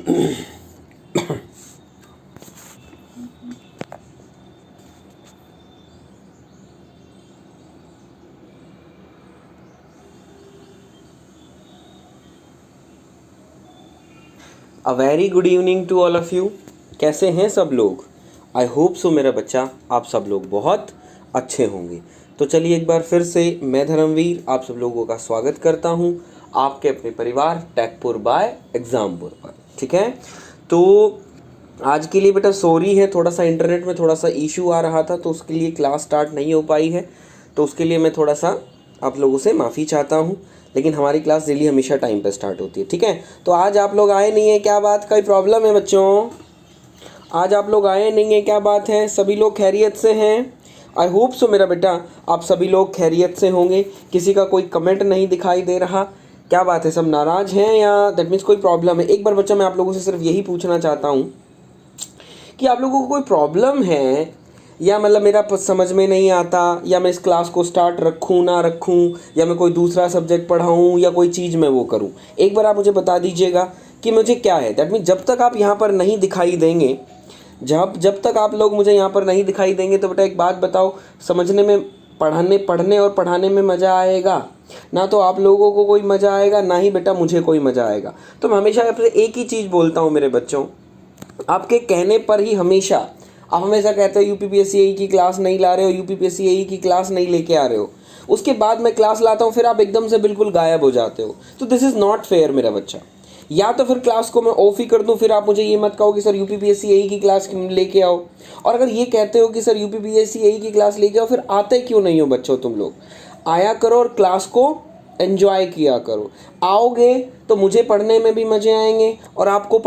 A very good evening to all of you. कैसे हैं सब लोग? आई होप सो मेरा बच्चा आप सब लोग बहुत अच्छे होंगे। तो चलिए एक बार फिर से मैं धर्मवीर आप सब लोगों का स्वागत करता हूं आपके अपने परिवार टेकपुर बाय एग्ज़ामपुर पर। ठीक है, तो आज के लिए बेटा सॉरी है, थोड़ा सा इंटरनेट में थोड़ा सा इशू आ रहा था तो उसके लिए क्लास स्टार्ट नहीं हो पाई है, तो उसके लिए मैं थोड़ा सा आप लोगों से माफ़ी चाहता हूँ। लेकिन हमारी क्लास डेली हमेशा टाइम पे स्टार्ट होती है। ठीक है, तो आज आप लोग आए नहीं है, क्या बात, कोई प्रॉब्लम है बच्चों? आज आप लोग आए नहीं है, क्या बात है? सभी लोग खैरियत से हैं? आई होप सो मेरा बेटा आप सभी लोग खैरियत से होंगे। किसी का कोई कमेंट नहीं दिखाई दे रहा, क्या बात है, सब नाराज़ हैं या दैट मीन्स कोई प्रॉब्लम है? एक बार बच्चा मैं आप लोगों से सिर्फ यही पूछना चाहता हूँ कि आप लोगों को कोई प्रॉब्लम है या मतलब मेरा समझ में नहीं आता, या मैं इस क्लास को स्टार्ट रखूँ ना रखूँ, या मैं कोई दूसरा सब्जेक्ट पढ़ाऊँ या कोई चीज़ मैं वो करूँ। एक बार आप मुझे बता दीजिएगा कि मुझे क्या है। दैट मीन जब तक आप यहाँ पर नहीं दिखाई देंगे, जब तक आप लोग मुझे यहाँ पर नहीं दिखाई देंगे, तो बेटा एक बात बताओ, समझने में, पढ़ने और पढ़ाने में मज़ा आएगा? ना तो आप लोगों को कोई मज़ा आएगा, ना ही बेटा मुझे कोई मज़ा आएगा। तो मैं हमेशा आपसे एक ही चीज़ बोलता हूँ मेरे बच्चों, आपके कहने पर ही हमेशा, आप हमेशा कहते हो यूपीपीएससी की क्लास नहीं ला रहे हो, यूपीपीएससी की क्लास नहीं लेके आ रहे हो, उसके बाद मैं क्लास लाता हूँ फिर आप एकदम से बिल्कुल गायब हो जाते हो। तो दिस इज़ नॉट फेयर मेरा बच्चा। या तो फिर क्लास को मैं ऑफ ही कर दूं, फिर आप मुझे ये मत कहो कि सर यूपीपीएससी की क्लास लेके आओ। और अगर ये कहते हो कि सर यूपीपीएससी की क्लास लेके आओ, फिर आते क्यों नहीं हो बच्चों? तुम लोग आया करो और क्लास को एंजॉय किया करो। आओगे तो मुझे पढ़ने में भी मज़े आएंगे और आपको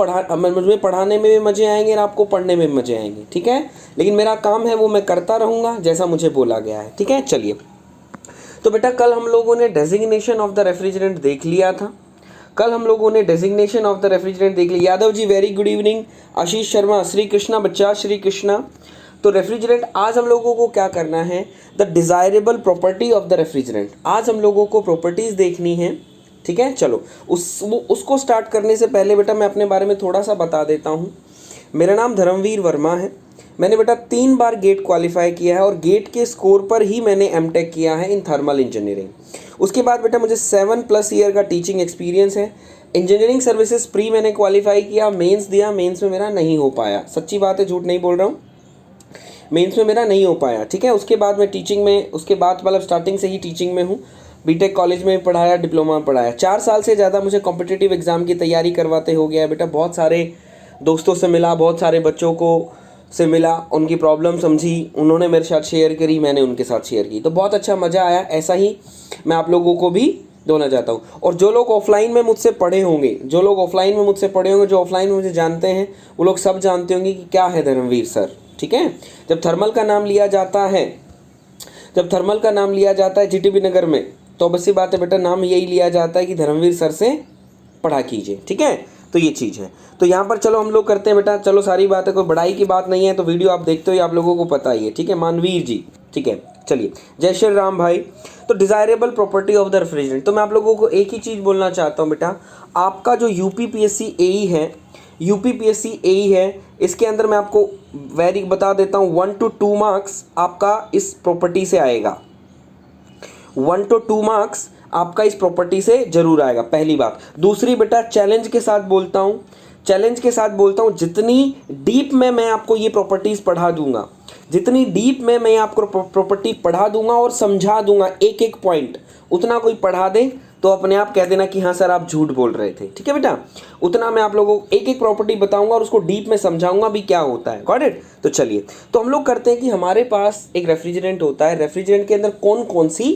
मुझे पढ़ाने में भी मज़े आएंगे और आपको पढ़ने में भी मज़े आएंगे। ठीक है, लेकिन मेरा काम है वो मैं करता रहूँगा जैसा मुझे बोला गया है। ठीक है, चलिए। तो बेटा कल हम लोगों ने डेजिग्नेशन ऑफ द रेफ्रिजरेंट देख लिया था। कल हम लोगों ने डेजिग्नेशन ऑफ द रेफ्रिजरेंट देख लिया। Yadav ji very good evening. Ashish Sharma, Shri Krishna बच्चा, श्री कृष्णा। तो रेफ्रिजरेंट आज हम लोगों को क्या करना है, the desirable property of the refrigerant. आज हम लोगों को प्रॉपर्टीज़ देखनी है। ठीक है, चलो उसको स्टार्ट करने से पहले बेटा मैं अपने बारे में थोड़ा सा बता देता हूँ। मेरा नाम धर्मवीर वर्मा है। मैंने बेटा 3 बार गेट क्वालिफाई किया है और गेट के स्कोर पर ही मैंने एमटेक किया है इन थर्मल इंजीनियरिंग। उसके बाद बेटा मुझे 7+ ईयर का टीचिंग एक्सपीरियंस है। इंजीनियरिंग सर्विसेज प्री मैंने क्वालिफाई किया, मेंस दिया, मेंस में मेरा नहीं हो पाया, सच्ची बात है, झूठ नहीं बोल रहा हूँ, मेंस में मेरा नहीं हो पाया। ठीक है, उसके बाद मैं टीचिंग में, उसके बाद मतलब स्टार्टिंग से ही टीचिंग में हूँ। बीटेक कॉलेज में पढ़ाया, डिप्लोमा में पढ़ाया। 4 साल से ज़्यादा मुझे कॉम्पिटिटिव एग्ज़ाम की तैयारी करवाते हो गया है बेटा। बहुत सारे दोस्तों से मिला, बहुत सारे बच्चों को से मिला, उनकी प्रॉब्लम समझी, उन्होंने मेरे साथ शेयर करी, मैंने उनके साथ शेयर की, तो बहुत अच्छा मज़ा आया। ऐसा ही मैं आप लोगों को भी देना चाहता हूँ। और जो लोग ऑफलाइन में मुझसे पढ़े होंगे, जो ऑफलाइन में मुझे जानते हैं, वो लोग सब जानते होंगे कि क्या है धर्मवीर सर। ठीक है, जब थर्मल का नाम लिया जाता है जीटीबी नगर में, तो बस ये बात है बेटा, नाम यही लिया जाता है कि धर्मवीर सर से पढ़ा कीजिए। ठीक है, तो ये चीज़ है। तो यहाँ पर चलो हम लोग करते हैं बेटा, चलो सारी बात है, कोई बड़ाई की बात नहीं है, तो वीडियो आप देखते हो ये आप लोगों को पता ही है। ठीक है, मानवीर जी, ठीक है, चलिए, जय श्री राम भाई। तो desirable property of the refrigerant, तो मैं आप लोगों को एक ही चीज़ बोलना चाहता हूँ बेटा, आपका जो यूपीपीएससी एई है, इसके अंदर मैं आपको वेरी बता देता हूँ, 1 to 2 मार्क्स आपका इस प्रॉपर्टी से आएगा। 1 to 2 मार्क्स आपका इस प्रॉपर्टी से जरूर आएगा, पहली बात। दूसरी बेटा चैलेंज के साथ बोलता हूँ, जितनी डीप में मैं आपको ये प्रॉपर्टीज़ पढ़ा दूंगा, जितनी डीप में मैं आपको प्रॉपर्टी पढ़ा दूंगा और समझा दूंगा एक एक पॉइंट, उतना कोई पढ़ा दे तो अपने आप कह देना कि हाँ सर आप झूठ बोल रहे थे। ठीक है बेटा, उतना मैं आप लोगों को एक एक प्रॉपर्टी बताऊंगा और उसको डीप में समझाऊंगा भी क्या होता है। Got it? तो चलिए, तो हम लोग करते हैं कि हमारे पास एक रेफ्रिजरेंट होता है, रेफ्रिजरेंट के अंदर कौन कौन सी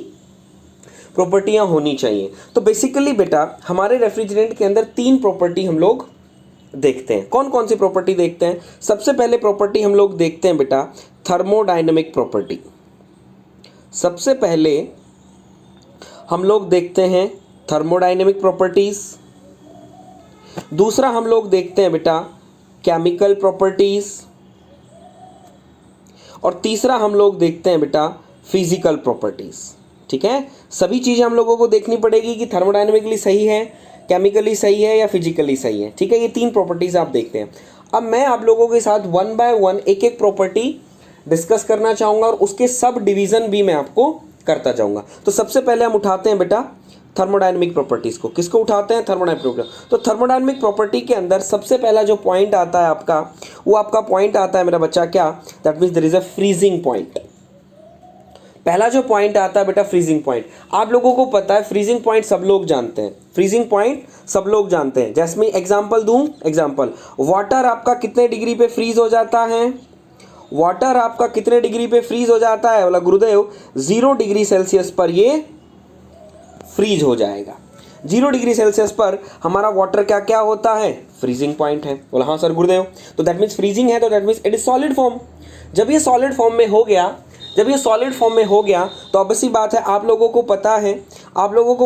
प्रॉपर्टियां होनी चाहिए। तो बेसिकली बेटा हमारे रेफ्रिजरेंट के अंदर 3 प्रॉपर्टी हम लोग देखते हैं। कौन कौन सी प्रॉपर्टी देखते हैं? सबसे पहले प्रॉपर्टी हम लोग देखते हैं बेटा थर्मोडायनेमिक प्रॉपर्टी। सबसे पहले हम लोग देखते हैं थर्मोडायनेमिक प्रॉपर्टीज। दूसरा हम लोग देखते हैं बेटा केमिकल प्रॉपर्टीज। और तीसरा हम लोग देखते हैं बेटा फिजिकल प्रॉपर्टीज। ठीक है, सभी चीज़ें हम लोगों को देखनी पड़ेगी कि थर्मोडायनेमिकली सही है, केमिकली सही है या फिजिकली सही है, ठीक है। ये 3 प्रॉपर्टीज़ आप देखते हैं। अब मैं आप लोगों के साथ 1 बाय 1 एक एक प्रॉपर्टी डिस्कस करना चाहूँगा और उसके सब डिवीज़न भी मैं आपको करता जाऊँगा। तो सबसे पहले हम उठाते हैं बेटा थर्मोडायनेमिक प्रॉपर्टीज़ को। किसको उठाते हैं? Thermodynamic property. तो थर्मोडायनेमिक प्रॉपर्टी के अंदर सबसे पहला जो पॉइंट आता है आपका, वो आपका पॉइंट आता है मेरा बच्चा क्या? That means there is a freezing point. पहला जो पॉइंट आता है बेटा फ्रीजिंग पॉइंट। आप लोगों को पता है फ्रीजिंग पॉइंट सब लोग जानते हैं, फ्रीजिंग पॉइंट सब लोग जानते हैं। जैसे मैं एग्जांपल दूं, एग्जांपल वाटर आपका कितने डिग्री पे फ्रीज हो जाता है? वाटर आपका कितने डिग्री पे फ्रीज हो जाता है? बोला गुरुदेव 0 डिग्री सेल्सियस पर ये फ्रीज हो जाएगा। 0 डिग्री सेल्सियस पर हमारा वाटर क्या क्या होता है? फ्रीजिंग पॉइंट है। बोला हाँ सर गुरुदेव, तो दैट मीन्स फ्रीजिंग है, तो that means it is solid form. जब ये सॉलिड फॉर्म में हो गया, तो ऑब्वियसली बात है आप लोगों को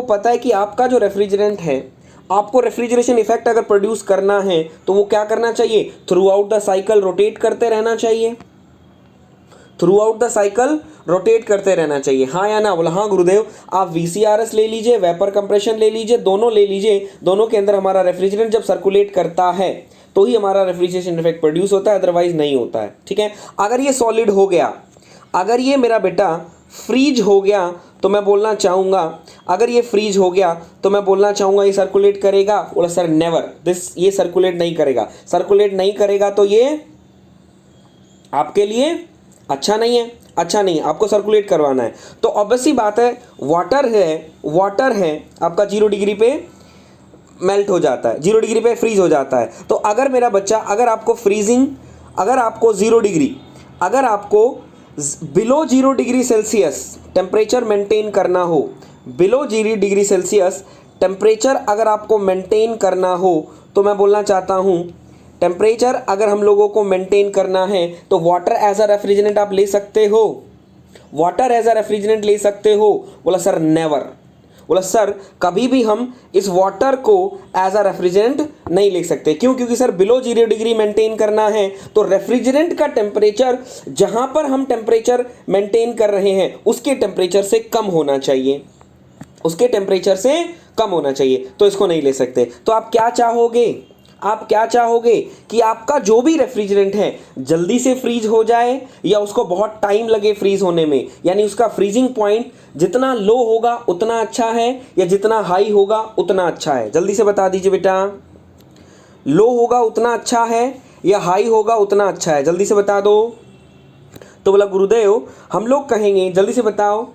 पता है कि आपका जो रेफ्रिजरेंट है, आपको रेफ्रिजरेशन इफेक्ट अगर प्रोड्यूस करना है तो वो क्या करना चाहिए? Through out the cycle rotate करते रहना चाहिए। Through out the cycle rotate करते रहना चाहिए, हाँ या ना? बोला हाँ गुरुदेव। आप VCRS ले लीजिए, वेपर कंप्रेशन ले लीजिए, दोनों ले लीजिए, दोनों के अंदर हमारा रेफ्रिजरेंट जब सर्कुलेट करता है तो ही हमारा रेफ्रिजरेशन इफेक्ट प्रोड्यूस होता है, अदरवाइज नहीं होता है, ठीक है। अगर ये सॉलिड हो गया, अगर ये मेरा बेटा फ्रीज हो गया, तो मैं बोलना चाहूँगा, अगर ये फ्रीज हो गया तो मैं बोलना चाहूँगा ये सर्कुलेट करेगा? बोला सर नेवर, ये सर्कुलेट नहीं करेगा। सर्कुलेट नहीं करेगा तो ये आपके लिए अच्छा नहीं है, आपको सर्कुलेट करवाना है। तो ऑब्वियसली बात है वाटर है आपका 0 डिग्री पे मेल्ट हो जाता है, 0 डिग्री पे फ्रीज हो जाता है। तो अगर मेरा बच्चा, अगर आपको 0 डिग्री, अगर आपको below 0 degree Celsius temperature maintain करना हो, बिलो 0 डिग्री सेल्सियस टेम्परेचर अगर आपको मेंटेन करना हो, तो मैं बोलना चाहता हूँ टेम्परेचर अगर हम लोगों को मेंटेन करना है तो वाटर एज अ रेफ्रिजरेंट आप ले सकते हो? वाटर एज अ रेफ्रिजरेंट ले सकते हो? बोला सर नेवर। बोला सर कभी भी हम इस वाटर को एज अ रेफ्रिजरेंट नहीं ले सकते। क्यों? क्योंकि सर बिलो 0 डिग्री मेंटेन करना है तो रेफ्रिजरेंट का टेम्परेचर जहां पर हम टेम्परेचर मेंटेन कर रहे हैं उसके टेम्परेचर से कम होना चाहिए, उसके टेम्परेचर से कम होना चाहिए, तो इसको नहीं ले सकते। तो आप क्या चाहोगे कि आपका जो भी रेफ्रिजरेंट है जल्दी से फ्रीज हो जाए या उसको बहुत टाइम लगे फ्रीज होने में? यानी उसका फ्रीजिंग पॉइंट जितना लो होगा उतना अच्छा है या जितना हाई होगा उतना अच्छा है? जल्दी से बता दीजिए बेटा, लो होगा उतना अच्छा है या हाई होगा उतना अच्छा है? जल्दी से बता दो। तो बोला गुरुदेव हम लोग कहेंगे, जल्दी से बताओ,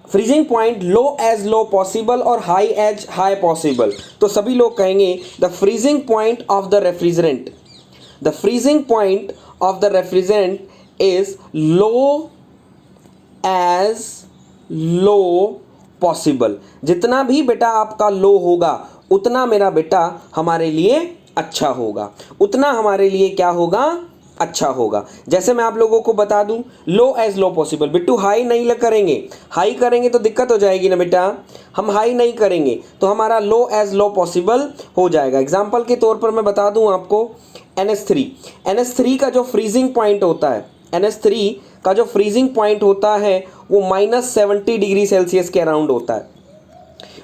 freezing point low as low possible और हाई एज हाई पॉसिबल। तो सभी लोग कहेंगे the freezing point of the refrigerant, the freezing point of the refrigerant is low as low possible. जितना भी बेटा आपका लो होगा उतना मेरा बेटा हमारे लिए अच्छा होगा, उतना हमारे लिए क्या होगा? अच्छा होगा। जैसे मैं आप लोगों को बता दूं low as low possible. Bittu high नहीं करेंगे, हाई करेंगे तो दिक्कत हो जाएगी ना बेटा, हम हाई नहीं करेंगे तो हमारा लो एज लो पॉसिबल हो जाएगा। एग्जांपल के तौर पर मैं बता दूं आपको NH3 का जो फ्रीजिंग पॉइंट होता है, NH3 का जो फ्रीजिंग पॉइंट होता है वो -70 डिग्री सेल्सियस के अराउंड होता है,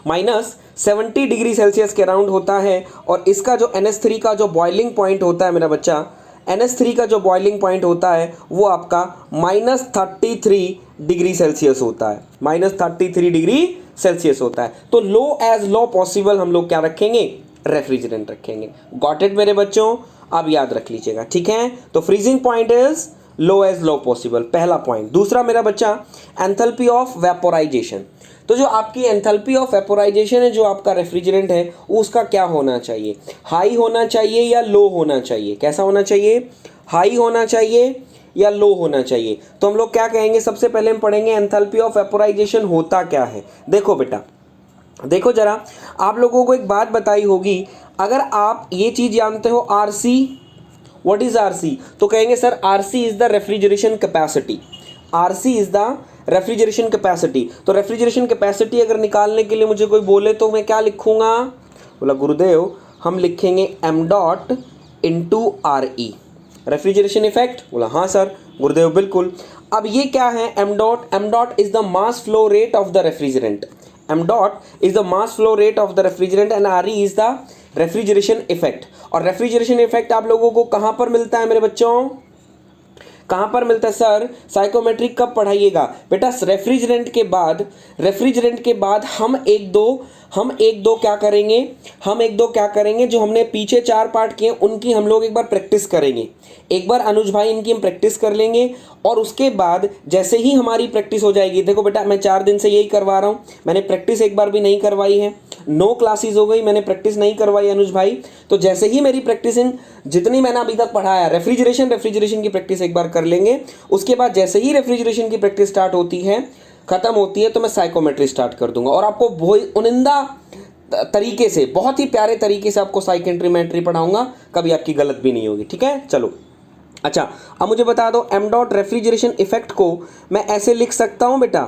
-70 डिग्री सेल्सियस के अराउंड होता है। और इसका जो NH3 का जो बॉइलिंग पॉइंट होता है मेरा बच्चा, NH3 का जो बॉइलिंग पॉइंट होता है वो आपका -33 डिग्री सेल्सियस होता है, -33 डिग्री सेल्सियस होता है। तो लो एज लो पॉसिबल हम लोग क्या रखेंगे? रेफ्रिजरेंट रखेंगे। गॉट इट मेरे बच्चों? अब याद रख लीजिएगा, ठीक है। तो freezing point is low as low possible, पहला पॉइंट। दूसरा मेरा बच्चा एंथैल्पी ऑफ वेपोराइजेशन। तो जो आपकी एंथैल्पी ऑफ वेपोराइजेशन है, जो आपका रेफ्रिजरेंट है उसका क्या होना चाहिए? हाई होना चाहिए या लो होना चाहिए? कैसा होना चाहिए? हाई होना चाहिए या लो होना चाहिए? तो हम लोग क्या कहेंगे? सबसे पहले हम पढ़ेंगे एंथैल्पी ऑफ वेपोराइजेशन होता क्या है। देखो बेटा, देखो जरा, आप लोगों को एक बात बताई होगी, अगर आप ये चीज़ जानते हो RC, व्हाट इज RC? तो कहेंगे sir RC is the refrigeration capacity, RC is the refrigeration capacity. तो रेफ्रिजरेशन कैपेसिटी अगर निकालने के लिए मुझे कोई बोले तो मैं क्या लिखूंगा? बोला गुरुदेव हम लिखेंगे m./RE, रेफ्रिजरेशन इफेक्ट। बोला हाँ सर गुरुदेव बिल्कुल। अब ये क्या है m.? m.? Is the mass flow rate of the refrigerant, m dot is the mass flow rate of the refrigerant and RE is the refrigeration effect. और रेफ्रिजरेशन इफेक्ट आप लोगों को कहां पर मिलता है मेरे बच्चों, कहां पर मिलता है सर? साइकोमेट्रिक कब पढ़ाइएगा बेटा? रेफ्रिजरेंट के बाद हम एक दो क्या करेंगे, जो हमने पीछे 4 पार्ट किए उनकी हम लोग एक बार प्रैक्टिस करेंगे। एक बार अनुज भाई इनकी हम प्रैक्टिस कर लेंगे और उसके बाद जैसे ही हमारी प्रैक्टिस हो जाएगी, देखो बेटा मैं 4 दिन से यही करवा रहा हूँ, मैंने प्रैक्टिस एक बार भी नहीं करवाई है, 9 क्लासेस हो गई मैंने प्रैक्टिस नहीं करवाई अनुज भाई। तो जैसे ही मेरी प्रैक्टिसिंग जितनी मैंने अभी तक पढ़ाया, रेफ्रिजरेशन की प्रैक्टिस एक बार कर लेंगे, उसके बाद जैसे ही रेफ्रिजरेशन की प्रैक्टिस स्टार्ट होती है, खत्म होती है, तो मैं साइकोमेट्री स्टार्ट कर दूंगा और आपको उनिंदा तरीके से, बहुत ही प्यारे तरीके से आपको साइकेंट्रीमेट्री पढ़ाऊंगा, कभी आपकी गलत भी नहीं होगी। ठीक है, चलो अच्छा अब मुझे बता दो m डॉट रेफ्रिजरेशन इफेक्ट को मैं ऐसे लिख सकता हूं बेटा,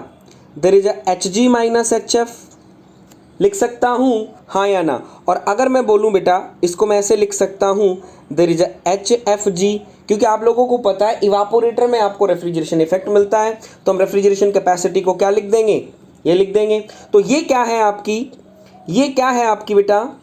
there is a Hg minus HF, लिख सकता हूं हाँ या ना? और अगर मैं बोलूं बेटा इसको मैं ऐसे लिख सकता हूं, देयर इज अ HFG, क्योंकि आप लोगों को पता है इवापोरेटर में आपको रेफ्रिजरेशन इफेक्ट मिलता है, तो हम रेफ्रिजरेशन कैपेसिटी को क्या लिख देंगे, ये लिख देंगे। तो ये क्या है आपकी बेटा,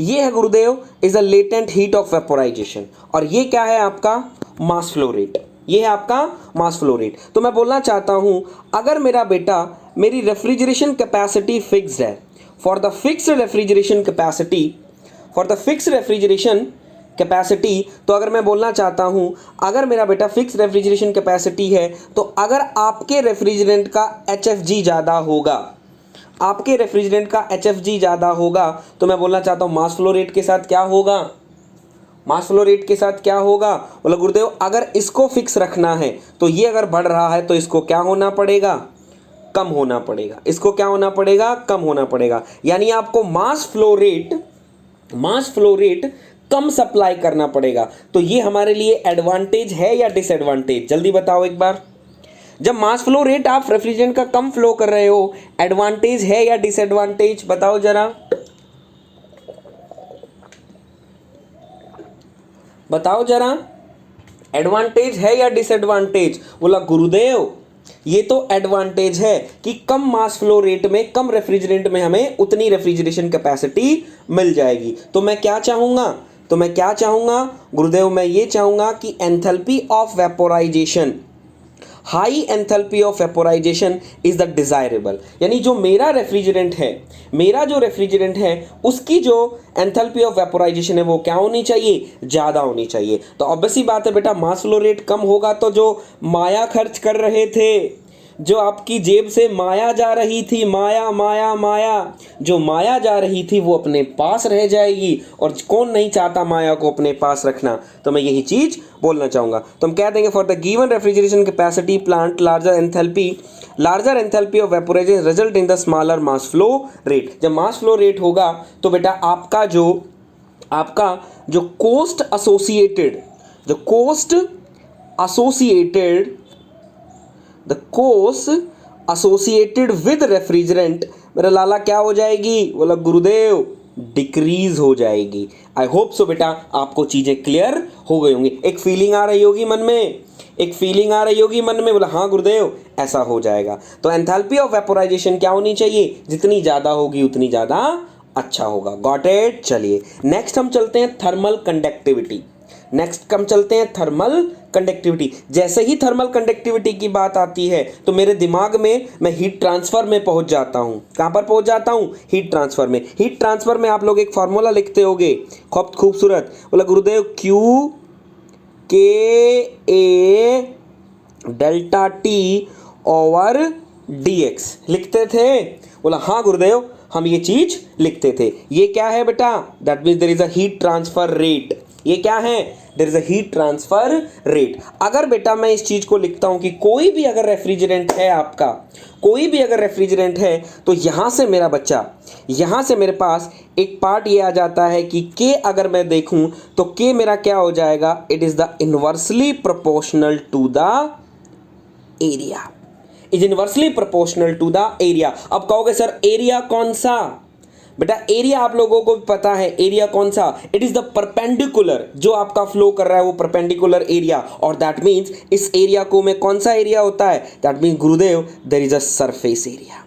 ये है गुरुदेव is a latent heat of vaporisation, और ये क्या है आपका मास फ्लो रेट, ये है आपका मास फ्लो रेट। तो मैं बोलना चाहता हूं अगर मेरा बेटा मेरी रेफ्रिजरेशन कैपेसिटी फिक्स्ड है, for the fixed refrigeration capacity, तो अगर मैं बोलना चाहता हूं अगर मेरा बेटा फिक्स्ड रेफ्रिजरेशन कैपेसिटी है, तो अगर आपके रेफ्रिजरेंट का HFG ज़्यादा होगा, आपके रेफ्रिजरेंट का HFG ज़्यादा होगा, तो मैं बोलना चाहता हूं मास फ्लो रेट के साथ क्या होगा, बोला गुरुदेव अगर इसको फिक्स रखना है तो ये अगर बढ़ रहा है तो इसको क्या होना पड़ेगा, कम होना पड़ेगा, इसको क्या होना पड़ेगा, कम होना पड़ेगा। यानी आपको मास फ्लो रेट कम सप्लाई करना पड़ेगा। तो ये हमारे लिए एडवांटेज है या डिसएडवांटेज, जल्दी बताओ एक बार। जब मास फ्लो रेट आप रेफ्रिजरेंट का कम फ्लो कर रहे हो, एडवांटेज है या डिसएडवांटेज, बताओ जरा, बताओ जरा, एडवांटेज है या डिसएडवांटेज? बोला गुरुदेव ये तो एडवांटेज है कि कम मास फ्लो रेट में, कम रेफ्रिजरेंट में हमें उतनी रेफ्रिजरेशन कैपेसिटी मिल जाएगी। तो मैं क्या चाहूंगा गुरुदेव, मैं ये चाहूंगा कि enthalpy of vaporisation, high enthalpy of vaporisation is the desirable. यानी जो मेरा रेफ्रिजरेंट है उसकी जो एंथैल्पी ऑफ वेपोराइजेशन है वो क्या होनी चाहिए, ज़्यादा होनी चाहिए। तो ऑब्वियस ही बात है बेटा, मास फ्लो रेट कम होगा तो जो माया खर्च कर रहे थे, जो आपकी जेब से माया जा रही थी, माया जो माया जा रही थी वो अपने पास रह जाएगी, और कौन नहीं चाहता माया को अपने पास रखना। तो मैं यही चीज बोलना चाहूंगा। तो हम कह देंगे for the given refrigeration capacity plant larger enthalpy of vaporisation result in the smaller mass flow rate. जब मास फ्लो रेट होगा तो बेटा आपका जो कोस्ट एसोसिएटेड विद रेफ्रिजरेंट मेरा लाला क्या हो जाएगी, बोला गुरुदेव डिक्रीज हो जाएगी। आई होप सो बेटा आपको चीजें क्लियर हो गई होंगी। एक फीलिंग आ रही होगी मन में, बोला हाँ गुरुदेव ऐसा हो जाएगा। तो एंथैल्पी ऑफ वेपोराइजेशन क्या होनी चाहिए, जितनी ज्यादा होगी उतनी ज्यादा अच्छा होगा। Got it. चलिए नेक्स्ट हम चलते हैं थर्मल कंडक्टिविटी। जैसे ही थर्मल कंडक्टिविटी की बात आती है तो मेरे दिमाग में मैं हीट ट्रांसफर में पहुंच जाता हूं। कहां पर पहुंच जाता हूं, हीट ट्रांसफर में आप लोग एक फार्मूला लिखते होगे खूबसूरत, बोला गुरुदेव Q K A delta T over dx लिखते थे। बोला हाँ गुरुदेव हम ये चीज लिखते थे। ये क्या है बेटा, that means there is a heat transfer rate. ये क्या है, there is a heat transfer rate. अगर बेटा मैं इस चीज को लिखता हूं कि कोई भी अगर रेफ्रिजरेंट है तो यहां से मेरे पास एक पार्ट ये आ जाता है कि K अगर मैं देखूं तो K मेरा क्या हो जाएगा, it is the inversely proportional to the area, अब कहोगे सर एरिया कौन सा, बेटा एरिया आप लोगों को पता है, एरिया कौन सा, इट इज द परपेंडिकुलर, जो आपका फ्लो कर रहा है वो परपेंडिकुलर एरिया, और दैट मीन्स इस एरिया को में कौन सा एरिया होता है, दैट मीन्स गुरुदेव there is a surface area.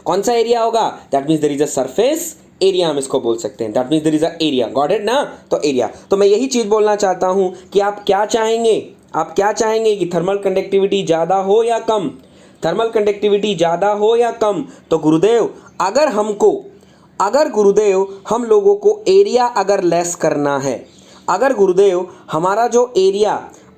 कौन सा एरिया होगा? That means there is a surface area, हम इसको बोल सकते हैं। That means there is a area. Got it ना? तो एरिया। तो मैं यही चीज बोलना चाहता हूं कि आप क्या चाहेंगे, आप क्या चाहेंगे कि थर्मल कंडक्टिविटी ज़्यादा हो या कम? थर्मल कंडक्टिविटी ज़्यादा हो या कम? तो गुरुदेव अगर गुरुदेव हम लोगों को एरिया अगर लेस करना है, अगर गुरुदेव हमारा जो एरिया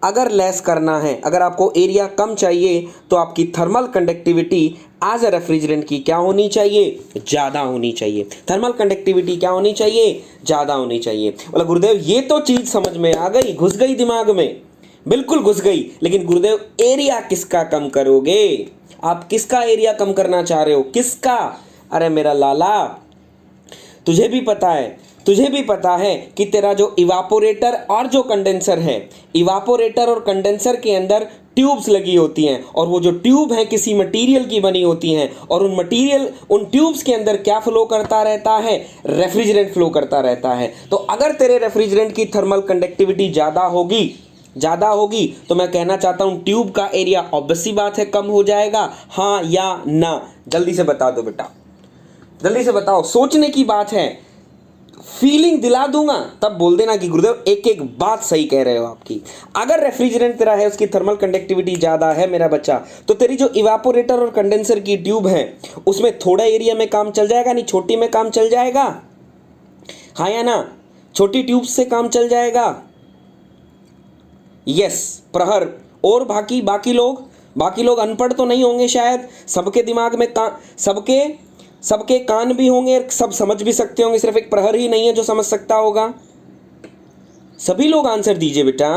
अगर लेस करना है, अगर आपको एरिया कम चाहिए, तो आपकी thermal conductivity as a refrigerant की क्या होनी चाहिए? ज़्यादा होनी चाहिए। थर्मल कंडक्टिविटी क्या होनी चाहिए? ज़्यादा होनी चाहिए। बोला गुरुदेव ये तो चीज़ समझ में आ गई, घुस गई दिमाग में, बिल्कुल घुस गई, लेकिन गुरुदेव एरिया किसका कम करोगे? आप किसका एरिया कम करना चाह रहे हो? किसका? अरे मेरा लाला, तुझे भी पता है कि तेरा जो इवापोरेटर और जो कंडेंसर है, इवापोरेटर और कंडेंसर के अंदर ट्यूब्स लगी होती हैं, और वो जो ट्यूब है किसी मटेरियल की बनी होती हैं, और उन ट्यूब्स के अंदर क्या फ्लो करता रहता है? रेफ्रिजरेंट फ्लो करता रहता है। तो अगर तेरे रेफ्रिजरेंट की थर्मल कंडक्टिविटी ज़्यादा होगी तो मैं कहना चाहता हूं ट्यूब का एरिया ऑब्वियस सी बात है कम हो जाएगा। हाँ या ना? जल्दी से बता दो बेटा, जल्दी से बताओ, सोचने की बात है, फीलिंग दिला दूंगा तब बोल देना कि गुरुदेव एक एक बात सही कह रहे हो आपकी। अगर रेफ्रिजरेंट तेरा है उसकी थर्मल कंडक्टिविटी ज़्यादा है मेरा बच्चा, तो तेरी जो इवापोरेटर और कंडेंसर की ट्यूब है उसमें थोड़ा एरिया में काम चल जाएगा, नहीं छोटी में काम चल जाएगा? हाँ या ना? छोटी ट्यूब से काम चल जाएगा? यस प्रहर। और बाकी लोग अनपढ़ तो नहीं होंगे शायद, सबके दिमाग में सबके कान भी होंगे, सब समझ भी सकते होंगे, सिर्फ एक प्रहर ही नहीं है जो समझ सकता होगा। सभी लोग आंसर दीजिए बेटा।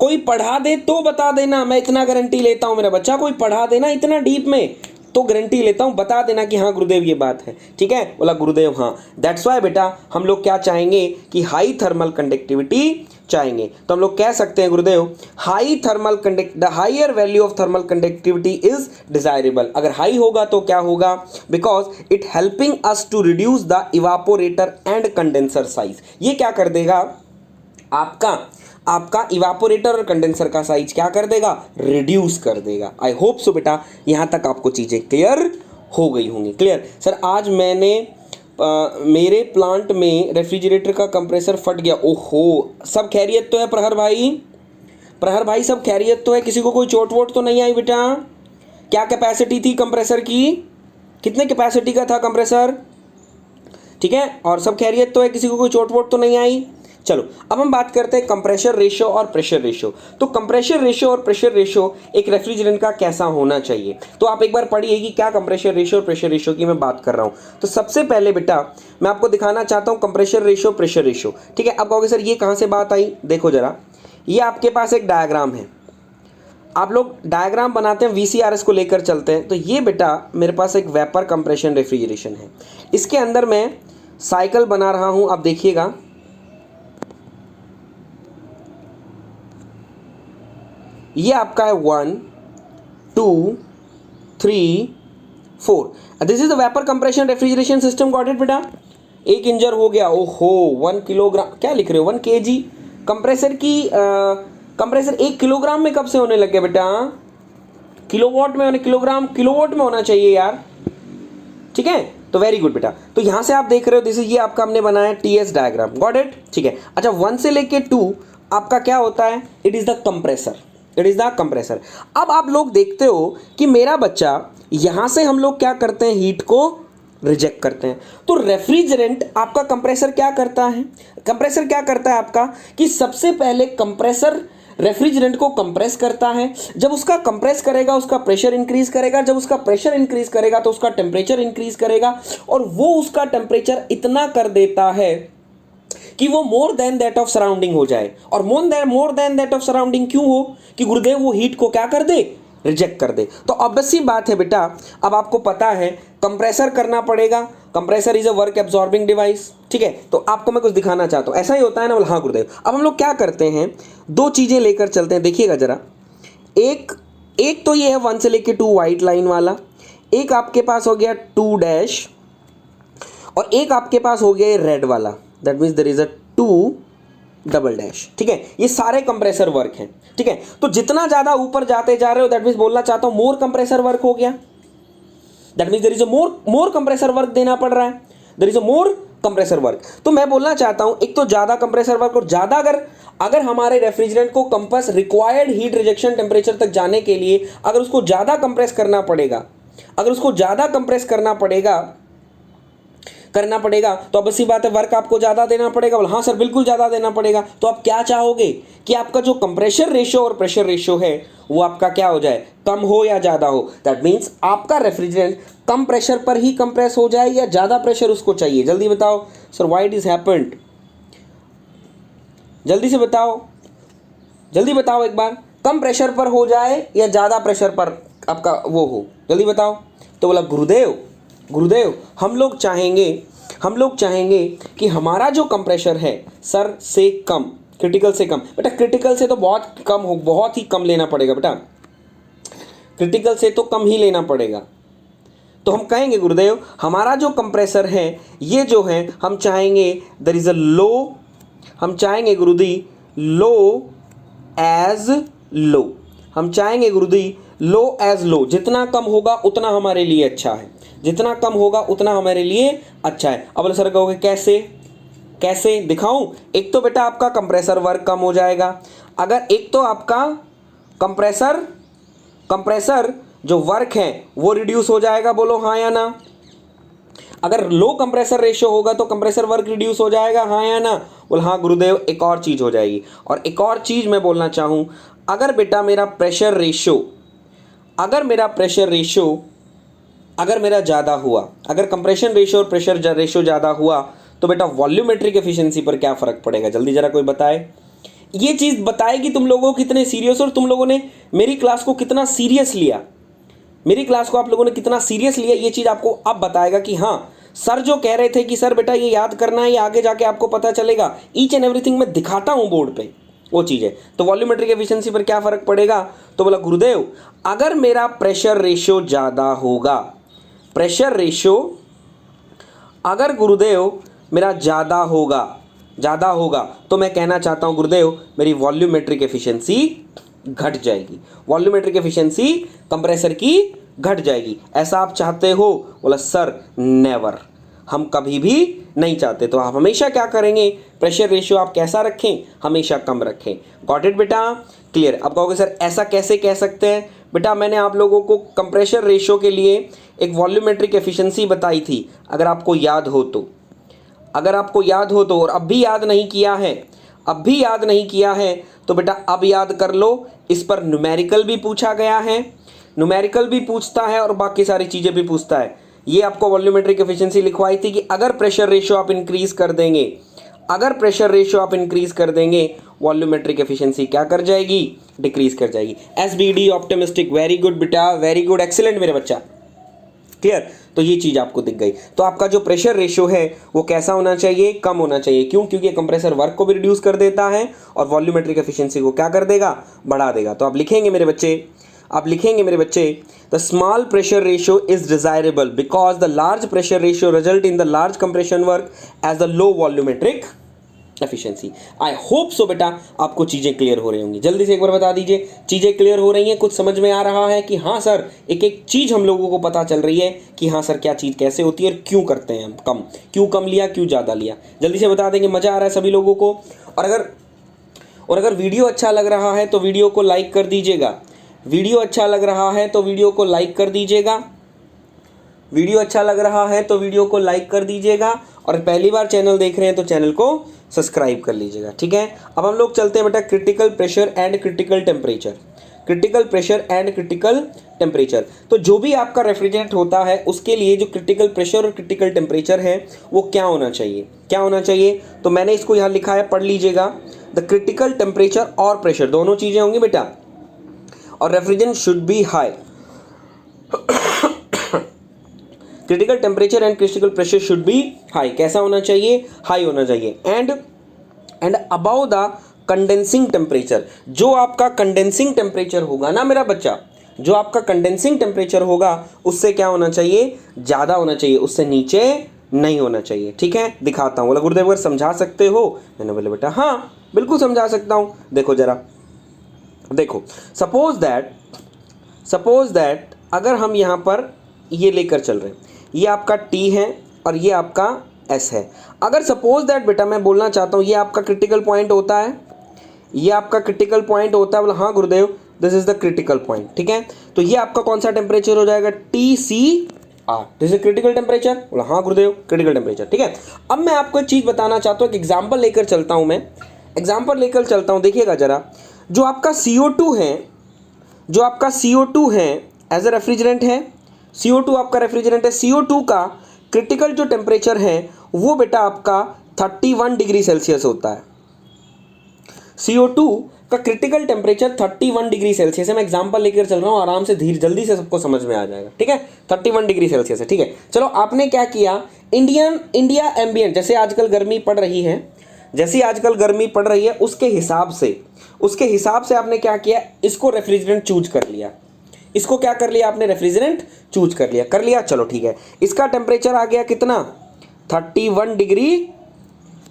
कोई पढ़ा दे तो बता देना, मैं इतना गारंटी लेता हूं मेरा बच्चा, कोई पढ़ा देना इतना डीप में तो गारंटी लेता हूं, बता देना कि हाँ गुरुदेव ये बात है। ठीक है? बोला गुरुदेव हाँ, दैट्स वाई बेटा हम लोग क्या चाहेंगे कि हाई थर्मल कंडक्टिविटी चाहेंगे। तो हम लोग कह सकते हैं गुरुदेव the higher value of thermal conductivity is desirable. अगर हाई होगा तो क्या होगा? Because it helping us to reduce the evaporator and condenser size. ये क्या कर देगा? आपका इवापोरेटर और कंडेंसर का साइज क्या कर देगा? रिड्यूस कर देगा। आई होप सो बेटा यहां तक आपको चीजें क्लियर हो गई होंगी। Clear sir? आज मेरे प्लांट में रेफ्रिजरेटर का कंप्रेसर फट गया। ओहो, सब खैरियत तो है प्रहर भाई सब खैरियत तो है? किसी को कोई चोट वोट तो नहीं आई बेटा? क्या कैपेसिटी थी कंप्रेसर की? कितने कैपेसिटी का था कंप्रेसर? ठीक है, और सब खैरियत तो है? किसी को कोई चोट वोट तो नहीं आई? चलो अब हम बात करते हैं कंप्रेशर रेशियो और प्रेशर रेशियो। तो कंप्रेशर रेशियो और प्रेशर रेशियो एक रेफ्रिजरेंट का कैसा होना चाहिए, तो आप एक बार पढ़िए कि क्या कंप्रेशर रेशियो और प्रेशर रेशियो की मैं बात कर रहा हूं। तो सबसे पहले बेटा मैं आपको दिखाना चाहता हूं कंप्रेशर रेशियो प्रेशर रेशियो। ठीक है, अब कहोगे सर ये कहां से बात आई? देखो जरा, ये आपके पास एक डायग्राम है, आप लोग डायग्राम बनाते हैं, VCRS को लेकर चलते हैं। तो ये बेटा मेरे पास एक वेपर कंप्रेशन रेफ्रिजरेशन है, इसके अंदर मैं साइकिल बना रहा हूं। आप देखिएगा ये आपका है 1 2 3 4। This is the vapour compression refrigeration system. Got it बेटा? एक इंजर हो गया। ओहो 1 किलोग्राम, क्या लिख रहे हो 1 kg कंप्रेसर 1 किलोग्राम में कब से होने लग गया बेटा? किलोवाट में होने, किलोवाट में होना चाहिए यार। ठीक है, तो वेरी गुड बेटा। तो यहां से आप देख रहे हो दिस इज, ये आपका हमने बनाया TS डायग्राम। Got it? ठीक है। अच्छा 1 से लेके 2 आपका क्या होता है? It is the compressor. अब आप लोग देखते हो कि मेरा बच्चा यहां से हम लोग क्या करते हैं? हीट को रिजेक्ट करते हैं। तो रेफ्रिजरेंट आपका कंप्रेसर क्या करता है आपका कि सबसे पहले कंप्रेसर रेफ्रिजरेंट को कंप्रेस करता है। जब उसका कंप्रेस करेगा उसका प्रेशर इंक्रीज करेगा, जब उसका प्रेशर इंक्रीज करेगा तो उसका टेम्परेचर इंक्रीज करेगा, और वो उसका टेम्परेचर इतना कर देता है कि वो more than that of surrounding हो जाए। और more than that of surrounding क्यों हो? कि गुरुदेव वो हीट को क्या कर दे? रिजेक्ट कर दे। तो ऑब्वियस सी बात है बेटा, अब आपको पता है कंप्रेसर करना पड़ेगा। Compressor is a work absorbing device. ठीक है, तो आपको मैं कुछ दिखाना चाहता हूं, ऐसा ही होता है ना? बोला हाँ गुरुदेव। अब हम लोग क्या करते हैं, दो चीजें लेकर चलते हैं, देखिएगा जरा। एक तो ये है 1 से लेके 2 व्हाइट लाइन वाला, एक आपके पास हो गया 2 डैश, और एक आपके पास हो गया रेड वाला, that means there is a 2 double dash. ठीक है, ये सारे कंप्रेसर वर्क हैं। ठीक है, तो जितना ज्यादा ऊपर जाते जा रहे हो दैट मीन्स बोलना चाहता हूं मोर कंप्रेसर वर्क हो गया। That means there is a more compressor work देना पड़ रहा है, there is a more compressor work. तो मैं बोलना चाहता हूं एक तो ज्यादा कंप्रेसर वर्क और ज्यादा अगर हमारे रेफ्रिजरेंट को compress required heat rejection temperature तक जाने के लिए अगर उसको ज्यादा कंप्रेस करना पड़ेगा, अगर उसको ज्यादा कंप्रेस करना पड़ेगा तो अब सी बात है वर्क आपको ज्यादा देना पड़ेगा। बोला हाँ सर बिल्कुल ज्यादा देना पड़ेगा। तो आप क्या चाहोगे कि आपका जो कंप्रेशर रेशियो और प्रेशर रेशियो है वो आपका क्या हो जाए, कम हो या ज्यादा हो। दैट मीन्स आपका रेफ्रिजरेंट कम प्रेशर पर ही कंप्रेस हो जाए या ज्यादा प्रेशर उसको चाहिए। जल्दी बताओ sir why it is happened, जल्दी से बताओ, जल्दी बताओ एक बार, कम प्रेशर पर हो जाए या ज्यादा प्रेशर पर आपका वो हो, जल्दी बताओ। तो बोला गुरुदेव हम लोग चाहेंगे कि हमारा जो कंप्रेशर है सर से कम, क्रिटिकल से कम। बेटा क्रिटिकल से तो बहुत ही कम लेना पड़ेगा बेटा, क्रिटिकल से तो कम ही लेना पड़ेगा। तो हम कहेंगे गुरुदेव हमारा जो कंप्रेसर है ये जो है हम चाहेंगे देयर इज अ लो, हम चाहेंगे गुरुजी लो एज लो, हम चाहेंगे गुरुजी लो एज लो, जितना कम होगा उतना हमारे लिए अच्छा है, जितना कम होगा उतना हमारे लिए अच्छा है। अब सर कहोगे कैसे दिखाऊं? एक तो बेटा आपका कंप्रेसर वर्क कम हो जाएगा, अगर एक तो आपका कंप्रेसर जो वर्क है वो रिड्यूस हो जाएगा, बोलो हाँ या ना। अगर लो कंप्रेसर रेशियो होगा तो कंप्रेसर वर्क रिड्यूस हो जाएगा, हाँ या ना। बोल हाँ गुरुदेव। एक और चीज हो जाएगी, और एक और चीज मैं बोलना चाहूं, अगर बेटा मेरा प्रेशर रेशियो अगर मेरा ज़्यादा हुआ, अगर कंप्रेशन रेशियो और प्रेशर रेशियो ज़्यादा हुआ तो बेटा वॉल्यूमेट्रिक एफिशिएंसी पर क्या फ़र्क पड़ेगा, जल्दी जरा कोई बताए। ये चीज़ बताएगी तुम लोगों को कितने सीरियस, और तुम लोगों ने मेरी क्लास को कितना सीरियस लिया, मेरी क्लास को आप लोगों ने कितना सीरियस लिया, ये चीज़ आपको अब बताएगा कि हाँ सर जो कह रहे थे कि सर बेटा ये याद करना है, ये आगे जाके आपको पता चलेगा, ईच एंड एवरीथिंग मैं दिखाता हूँ बोर्ड पे, वो चीज़ है। तो वॉल्यूमेट्रिक एफिशिएंसी पर क्या फ़र्क पड़ेगा? तो बोला गुरुदेव अगर मेरा प्रेशर रेशियो ज़्यादा होगा, प्रेशर रेशियो अगर गुरुदेव मेरा ज़्यादा होगा तो मैं कहना चाहता हूं गुरुदेव मेरी वॉल्यूमेट्रिक एफिशिएंसी घट जाएगी, वॉल्यूमेट्रिक एफिशिएंसी कंप्रेसर की घट जाएगी। ऐसा आप चाहते हो? बोला सर नेवर, हम कभी भी नहीं चाहते। तो आप हमेशा क्या करेंगे, प्रेशर रेशियो आप कैसा रखें, हमेशा कम रखें। गॉट इट बेटा, क्लियर। अब कहोगे सर ऐसा कैसे कह सकते हैं? बेटा मैंने आप लोगों को कंप्रेशर रेशियो के लिए एक वॉल्यूमेट्रिक एफिशिएंसी बताई थी, अगर आपको याद हो तो, और अब भी याद नहीं किया है तो बेटा अब याद कर लो। इस पर न्यूमेरिकल भी पूछा गया है, न्यूमेरिकल भी पूछता है और बाकी सारी चीज़ें भी पूछता है। ये आपको वॉल्यूमेट्रिक एफिशिएंसी लिखवाई थी कि अगर प्रेशर रेशियो आप इंक्रीज कर देंगे, वॉल्यूमेट्रिक एफिशिएंसी क्या कर जाएगी, डिक्रीज कर जाएगी। एसबीडी ऑप्टिमिस्टिक, वेरी गुड बेटा, वेरी गुड, एक्सीलेंट मेरे बच्चा, क्लियर। तो ये चीज आपको दिख गई। तो आपका जो प्रेशर रेशियो है वो कैसा होना चाहिए, कम होना चाहिए। क्यों? क्योंकि कंप्रेसर वर्क को भी रिड्यूस कर देता है और वॉल्यूमेट्रिक एफिशिएंसी को क्या कर देगा, बढ़ा देगा। तो आप लिखेंगे मेरे बच्चे, the small pressure ratio is desirable because the large pressure ratio result in the large compression work as the low volumetric efficiency. I hope so बेटा आपको चीज़ें क्लियर हो रही होंगी। जल्दी से एक बार बता दीजिए, चीज़ें क्लियर हो रही हैं, कुछ समझ में आ रहा है कि हाँ सर एक एक चीज़ हम लोगों को पता चल रही है कि हाँ सर क्या चीज़ कैसे होती है और क्यों करते हैं हम कम, क्यों कम लिया, क्यों ज़्यादा लिया। जल्दी से बता देंगे, मज़ा आ रहा है सभी लोगों को। और अगर वीडियो अच्छा लग रहा है तो वीडियो को लाइक कर दीजिएगा, वीडियो अच्छा लग रहा है तो वीडियो को लाइक कर दीजिएगा, और पहली बार चैनल देख रहे हैं तो चैनल को सब्सक्राइब कर लीजिएगा, ठीक है। अब हम लोग चलते हैं बेटा critical pressure and critical temperature. तो जो भी आपका रेफ्रिजरेंट होता है उसके लिए जो क्रिटिकल प्रेशर और क्रिटिकल टेम्परेचर है वो क्या होना चाहिए, तो मैंने इसको यहाँ लिखा है, पढ़ लीजिएगा। द क्रिटिकल टेम्परेचर और प्रेशर दोनों चीजें होंगी बेटा, और refrigerant should be high. Critical temperature and critical pressure should be high, कैसा होना चाहिए, हाई होना चाहिए। And about the condensing temperature, जो आपका कंडेंसिंग टेम्परेचर होगा ना मेरा बच्चा, जो आपका कंडेंसिंग टेम्परेचर होगा उससे क्या होना चाहिए, ज़्यादा होना चाहिए, उससे नीचे नहीं होना चाहिए, ठीक है। दिखाता हूँ। बोला गुरुदेव अगर समझा सकते हो, मैंने बोले बेटा हाँ बिल्कुल समझा सकता हूँ। देखो जरा, देखो सपोज दैट अगर हम यहाँ पर ये लेकर चल रहे हैं, ये आपका T है और ये आपका S है। अगर सपोज दैट बेटा मैं बोलना चाहता हूँ ये आपका क्रिटिकल पॉइंट होता है, ये आपका क्रिटिकल पॉइंट होता है, बोला हाँ गुरुदेव this is the critical point, ठीक है। तो ये आपका कौन सा टेम्परेचर हो जाएगा, TCR, this is critical temperature, बोला हाँ गुरुदेव क्रिटिकल टेम्परेचर, ठीक है। अब मैं आपको एक चीज़ बताना चाहता हूँ, एक एग्जाम्पल लेकर चलता हूँ, मैं एग्जाम्पल लेकर चलता हूँ, देखिएगा जरा। जो आपका CO2 है, जो आपका CO2 है एज ए रेफ्रिजरेंट है, CO2 आपका रेफ्रिजरेंट है, CO2 का क्रिटिकल जो टेम्परेचर है वो बेटा आपका 31 डिग्री सेल्सियस होता है। CO2 का क्रिटिकल टेम्परेचर 31 डिग्री सेल्सियस है। मैं एग्जांपल लेकर चल रहा हूँ, आराम से धीरे जल्दी से सबको समझ में आ जाएगा, ठीक है। 31 डिग्री सेल्सियस है, ठीक है। चलो आपने क्या किया, इंडिया एम्बिएंट, जैसे आजकल गर्मी पड़ रही है, जैसी आजकल गर्मी पड़ रही है उसके हिसाब से आपने क्या किया, इसको रेफ्रिजरेंट चूज कर लिया। इसको क्या कर लिया आपने, रेफ्रिजरेंट चूज कर लिया। चलो ठीक है, इसका टेम्परेचर आ गया कितना, 31 डिग्री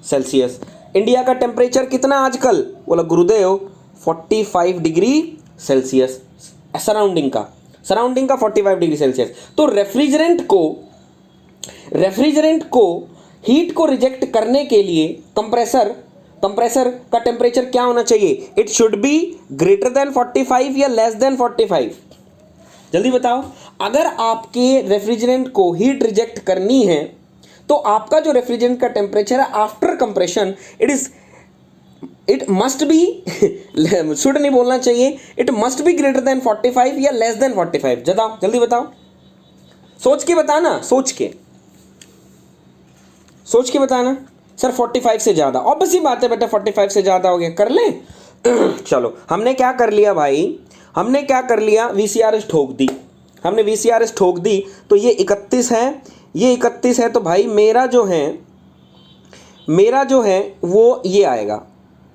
सेल्सियस। इंडिया का टेम्परेचर कितना आजकल, बोला गुरुदेव 45 डिग्री सेल्सियस, सराउंडिंग का 45 डिग्री सेल्सियस। तो रेफ्रिजरेंट को हीट को रिजेक्ट करने के लिए कंप्रेसर का टेम्परेचर क्या होना चाहिए, it should be greater than 45 या लेस देन 45। जल्दी बताओ, अगर आपके रेफ्रिजरेंट को हीट रिजेक्ट करनी है तो आपका जो रेफ्रिजरेंट का टेम्परेचर है after compression, it must be should नहीं बोलना चाहिए, it must be greater than 45 या लेस देन 45। जल्दी बताओ, सोच के बताना, सोच के बताना। सर 45 से ज़्यादा, ऑब्वियसली बात है बेटा 45 से ज़्यादा हो गया, कर लें। चलो हमने क्या कर लिया भाई, हमने क्या कर लिया, VCRS ठोक दी, हमने VCRS ठोक दी। तो ये 31 है, ये 31 है, तो भाई मेरा जो है वो ये आएगा,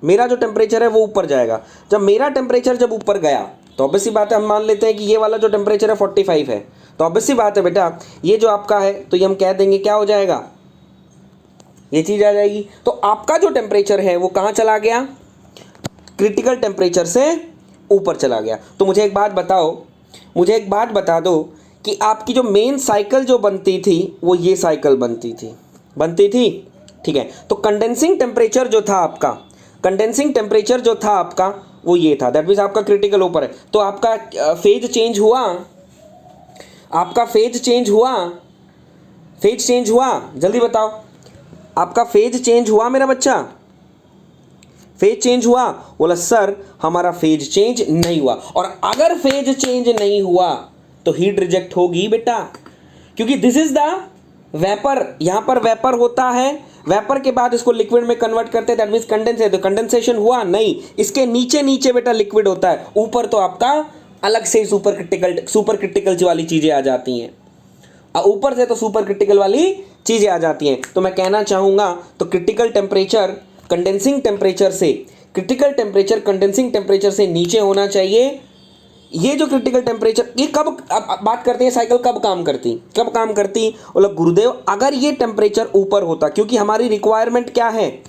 मेरा जो टेम्परेचर है वो ऊपर जाएगा। जब मेरा टेम्परेचर जब ऊपर गया तो ऑब्वियसली बात है, हम मान लेते हैं कि ये वाला जो टेम्परेचर है 45 है, तो ऑब्वियसली बात है बेटा ये जो आपका है तो ये हम कह देंगे क्या हो जाएगा, ये चीज़ आ जाएगी। तो आपका जो टेम्परेचर है वो कहाँ चला गया, क्रिटिकल टेम्परेचर से ऊपर चला गया। तो मुझे एक बात बता दो कि आपकी जो मेन साइकिल जो बनती थी वो ये साइकिल बनती थी, ठीक है। तो कंडेंसिंग टेम्परेचर जो था आपका वो ये था, दैट मीन्स आपका क्रिटिकल ऊपर है। तो आपका फेज चेंज हुआ, जल्दी बताओ, आपका फेज चेंज हुआ मेरा बच्चा, फेज चेंज हुआ, बोला सर हमारा फेज चेंज नहीं हुआ। और अगर फेज चेंज नहीं हुआ तो हीट रिजेक्ट होगी बेटा, क्योंकि दिस इज द वेपर, यहां पर वेपर होता है, वेपर के बाद इसको लिक्विड में कन्वर्ट करते हैं, दैट मींस कंडेंसेशन। तो कंडेंसेशन हुआ नहीं, इसके नीचे बेटा लिक्विड होता है, ऊपर तो आपका अलग से सुपर क्रिटिकल वाली चीजें आ जाती हैं, ऊपर से तो सुपर क्रिटिकल वाली चीजें आ जाती हैं। तो मैं कहना चाहूंगा तो क्रिटिकल टेम्परेचर कंडेंसिंग टेम्परेचर से नीचे होना चाहिए। ये जो क्रिटिकल टेम्परेचर, ये कब अब बात करते हैं साइकिल कब काम करती, बोला गुरुदेव अगर ये टेम्परेचर ऊपर होता, क्योंकि हमारी रिक्वायरमेंट क्या है,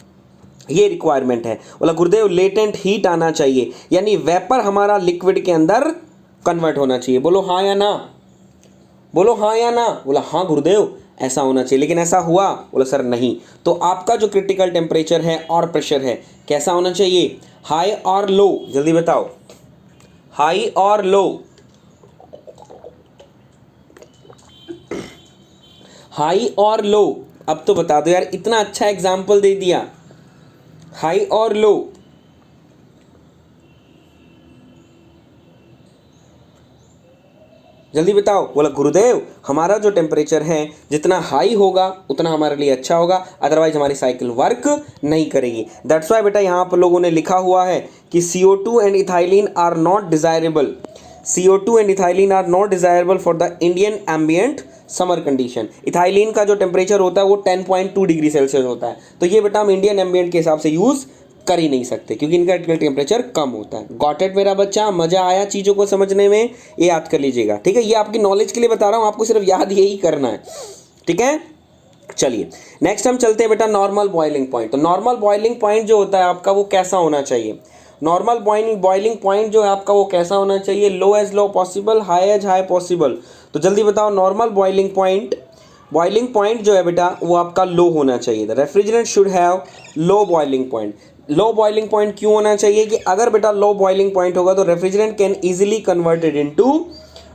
ये रिक्वायरमेंट है। बोला गुरुदेव लेटेंट हीट आना चाहिए, यानी वेपर हमारा लिक्विड के अंदर कन्वर्ट होना चाहिए। बोलो हाँ या ना, बोला हाँ गुरुदेव ऐसा होना चाहिए, लेकिन ऐसा हुआ, बोला सर नहीं। तो आपका जो क्रिटिकल टेम्परेचर है और प्रेशर है कैसा होना चाहिए, हाई और लो, जल्दी बताओ, हाई और लो, हाई और लो। अब तो बता दो यार, इतना अच्छा एग्जाम्पल दे दिया, हाई और लो। जल्दी बताओ। बोला गुरुदेव हमारा जो टेम्परेचर है जितना हाई होगा उतना हमारे लिए अच्छा होगा, अदरवाइज हमारी साइकिल वर्क नहीं करेगी। दैट्स वाई बेटा यहाँ पर लोगों ने लिखा हुआ है कि CO2 and ethylene are not desirable, CO2 and ethylene are not desirable for the Indian ambient summer condition. Ethylene का जो टेम्परेचर होता है वो 10.2 डिग्री सेल्सियस होता है, तो ये बेटा हम इंडियन एम्बिएंट के हिसाब से यूज़ कर ही नहीं सकते क्योंकि इनका क्रिटिकल टेम्परेचर कम होता है। गॉट इट मेरा बच्चा, मज़ा आया चीज़ों को समझने में, ये याद कर लीजिएगा, ठीक है। ये आपकी नॉलेज के लिए बता रहा हूँ, आपको सिर्फ याद यही करना है, ठीक है। चलिए नेक्स्ट हम चलते हैं बेटा नॉर्मल बॉइलिंग पॉइंट। तो नॉर्मल बॉइलिंग पॉइंट जो होता है आपका वो कैसा होना चाहिए, नॉर्मल बॉइलिंग पॉइंट जो है आपका वो कैसा होना चाहिए, low as low possible, high as high possible. तो जल्दी बताओ, नॉर्मल बॉइलिंग पॉइंट जो है बेटा वो आपका लो होना चाहिए। The refrigerant should have low boiling point. Low boiling point क्यों होना चाहिए कि अगर बेटा लो बॉइलिंग पॉइंट होगा तो refrigerant can easily converted into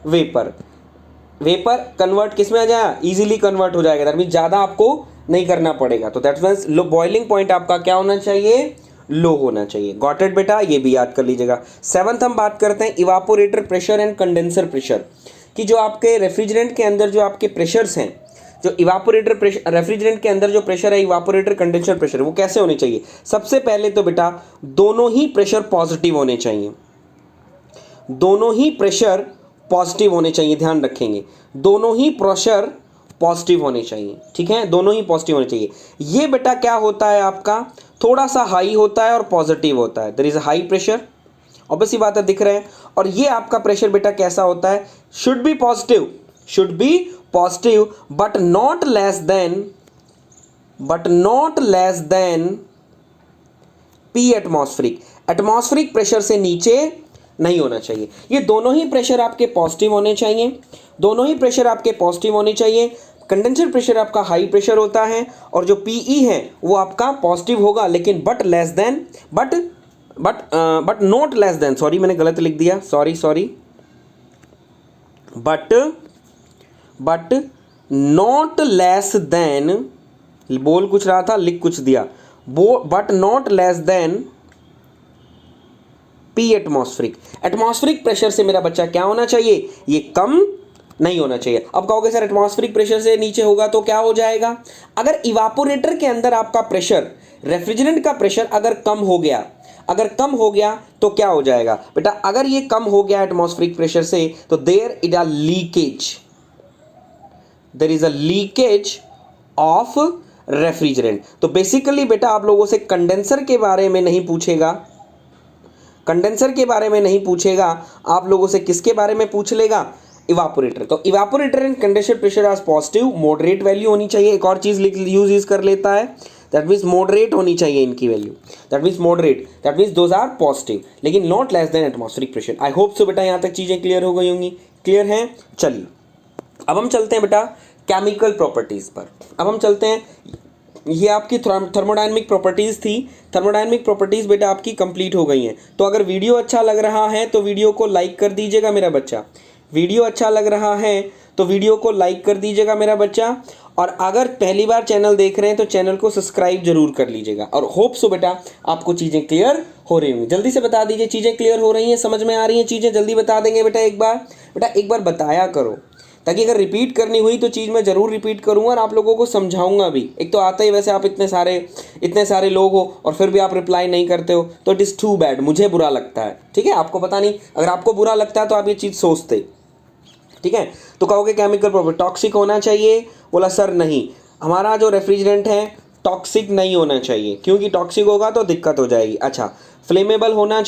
vapour. Vapour convert किस में आ जाएगा, इजीली कन्वर्ट हो जाएगा, दैट मीन ज़्यादा आपको नहीं करना पड़ेगा। तो that means low boiling point आपका क्या होना चाहिए, लो होना चाहिए। गॉट इट बेटा, ये भी याद कर लीजिएगा। सेवंथ हम बात करते हैं evaporator pressure and condenser pressure कि जो आपके रेफ्रिजरेंट के अंदर जो आपके प्रेशर्स हैं, जो इवापोरेटर प्रेशर, रेफ्रिजरेंट के अंदर जो प्रेशर है इवापोरेटर कंडेंसर प्रेशर, वो कैसे होने चाहिए। सबसे पहले तो बेटा दोनों ही प्रेशर पॉजिटिव होने चाहिए, दोनों ही प्रेशर पॉजिटिव होने चाहिए, ध्यान रखेंगे दोनों ही प्रेशर पॉजिटिव होने चाहिए, ठीक है, दोनों ही पॉजिटिव होने चाहिए। ये बेटा क्या होता है आपका, थोड़ा सा हाई होता है और पॉजिटिव होता है, there is a high pressure, obviously बात है, दिख रहे हैं। और ये आपका प्रेशर बेटा कैसा होता है, should be positive but not less then P atmospheric. Atmospheric pressure से नीचे नहीं होना चाहिए। ये दोनों ही प्रेशर आपके पॉजिटिव होने चाहिए, दोनों ही प्रेशर आपके पॉजिटिव होने चाहिए। कंडेंसर प्रेशर आपका हाई प्रेशर होता है और जो पीई है वो आपका पॉजिटिव होगा, लेकिन but not less then, sorry मैंने गलत लिख दिया, sorry, but not less then, बोल कुछ रहा था लिख कुछ दिया, but not less then P atmospheric. Atmospheric pressure से मेरा बच्चा क्या होना चाहिए, ये कम नहीं होना चाहिए। अब कहोगे सर एटमॉस्फेरिक प्रेशर से नीचे होगा तो क्या हो जाएगा, अगर इवापोरेटर के अंदर आपका प्रेशर, रेफ्रिजरेंट का प्रेशर अगर कम हो गया तो क्या हो जाएगा बेटा, अगर ये कम हो गया एटमॉस्फेरिक प्रेशर से तो there is a leakage of refrigerant. तो बेसिकली बेटा आप लोगों से कंडेंसर के बारे में नहीं पूछेगा, आप लोगों से किसके बारे में पूछ लेगा, इवापोरेटर। तो इवापोरेटर एंड कंडेंसर प्रेशर आज पॉजिटिव, मॉडरेट वैल्यू होनी चाहिए। एक और चीज यूज कर लेता है, दैट मीन्स मॉडरेट होनी चाहिए इनकी value, that means those are positive, लेकिन not less than atmospheric pressure. I hope so बेटा यहाँ तक चीजें क्लियर हो गई होंगी, क्लियर हैं। चलिए अब हम चलते हैं बेटा केमिकल प्रॉपर्टीज पर। अब हम चलते हैं, ये आपकी थर्मोडायनेमिक प्रॉपर्टीज़ थी। थर्मोडायनेमिक प्रॉपर्टीज़ बेटा आपकी कंप्लीट हो गई हैं। तो अगर वीडियो अच्छा लग रहा है तो वीडियो को लाइक कर दीजिएगा मेरा बच्चा, वीडियो अच्छा लग रहा है तो वीडियो को लाइक कर दीजिएगा मेरा बच्चा। और अगर पहली बार चैनल देख रहे हैं तो चैनल को सब्सक्राइब जरूर कर लीजिएगा। और होप सो बेटा आपको चीज़ें क्लियर हो रही होंगी। जल्दी से बता दीजिए चीज़ें क्लियर हो रही हैं, समझ में आ रही हैं चीज़ें, जल्दी बता देंगे बेटा एक बार बताया करो, ताकि अगर रिपीट करनी हुई तो चीज़ मैं ज़रूर रिपीट करूँगा और आप लोगों को समझाऊंगा भी। एक तो आता ही वैसे आप इतने सारे लोग हो और फिर भी आप रिप्लाई नहीं करते हो, तो इट इज़ टू बैड, मुझे बुरा लगता है, ठीक है। आपको पता नहीं, अगर आपको बुरा लगता है तो आप ये चीज़ सोचते, ठीक है। तो कहोगे केमिकल प्रॉपर्टी टॉक्सिक होना चाहिए, बोला सर नहीं, हमारा जो रेफ्रिजरेंट है टॉक्सिक नहीं होना चाहिए, क्योंकि टॉक्सिक होगा तो दिक्कत हो जाएगी। अच्छा, फ्लेमेबल होना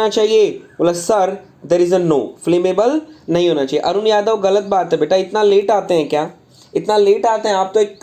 चाहिए, बोला sir there is a no, flammable नहीं होना चाहिए। अरुण यादव गलत बात है बेटा, इतना लेट आते हैं क्या, इतना लेट आते हैं आप तो एक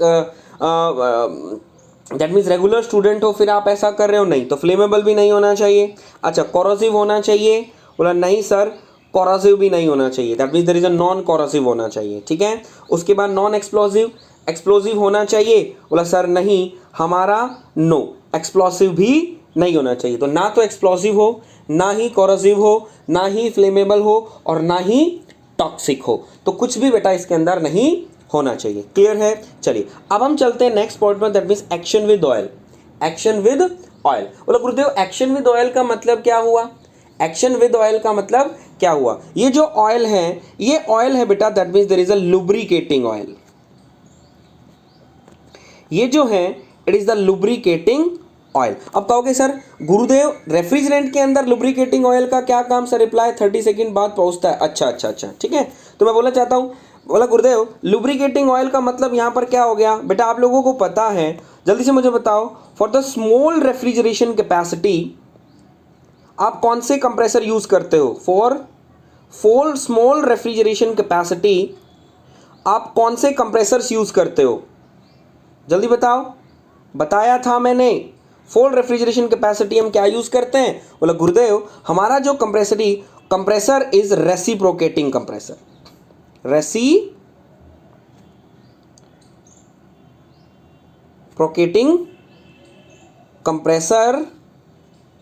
दैट मीन्स रेगुलर स्टूडेंट हो, फिर आप ऐसा कर रहे हो, नहीं तो फ्लेमेबल भी नहीं होना चाहिए। अच्छा, कोरोसिव होना चाहिए, बोला नहीं सर कोरोसिव भी नहीं होना चाहिए, that means there is a non corrosive होना चाहिए, ठीक है। उसके बाद नॉन एक्सप्लोसिव होना चाहिए, बोला सर नहीं, हमारा नो एक्सप्लोसिव भी नहीं होना चाहिए। तो ना तो एक्सप्लोसिव हो, ना ही कोरोसिव हो, ना ही फ्लेमेबल हो और ना ही टॉक्सिक हो, तो कुछ भी बेटा इसके अंदर नहीं होना चाहिए, क्लियर है। चलिए अब हम चलते हैं नेक्स्ट पॉइंट पर, that means action with oil. बोला गुरुदेव एक्शन विद ऑयल का मतलब क्या हुआ, एक्शन विद ऑयल का मतलब क्या हुआ, ये जो ऑयल है, ये ऑयल है बेटा, that means there is a lubricating oil, ये जो है it is the lubricating oil. अब कहोगे सर गुरुदेव रेफ्रिजरेंट के अंदर लुब्रिकेटिंग ऑयल का क्या काम, सर रिप्लाई 30 सेकंड बाद पहुंचता है। अच्छा, ठीक है। तो मैं बोला चाहता हूं, बोला गुरुदेव लुब्रिकेटिंग ऑयल का मतलब यहां पर क्या हो गया बेटा, आप लोगों को पता है, जल्दी से मुझे बताओ, for the small refrigeration capacity आप कौन से कंप्रेसर यूज करते हो, फॉर स्मॉल रेफ्रिजरेशन कैपेसिटी आप कौन से कंप्रेसर्स यूज करते हो, जल्दी बताओ। बताया था मैंने, फुल रेफ्रिजरेशन कैपेसिटी हम क्या यूज़ करते हैं, बोला गुरुदेव हमारा जो कंप्रेसरी compressor is reciprocating compressor. Reciprocating compressor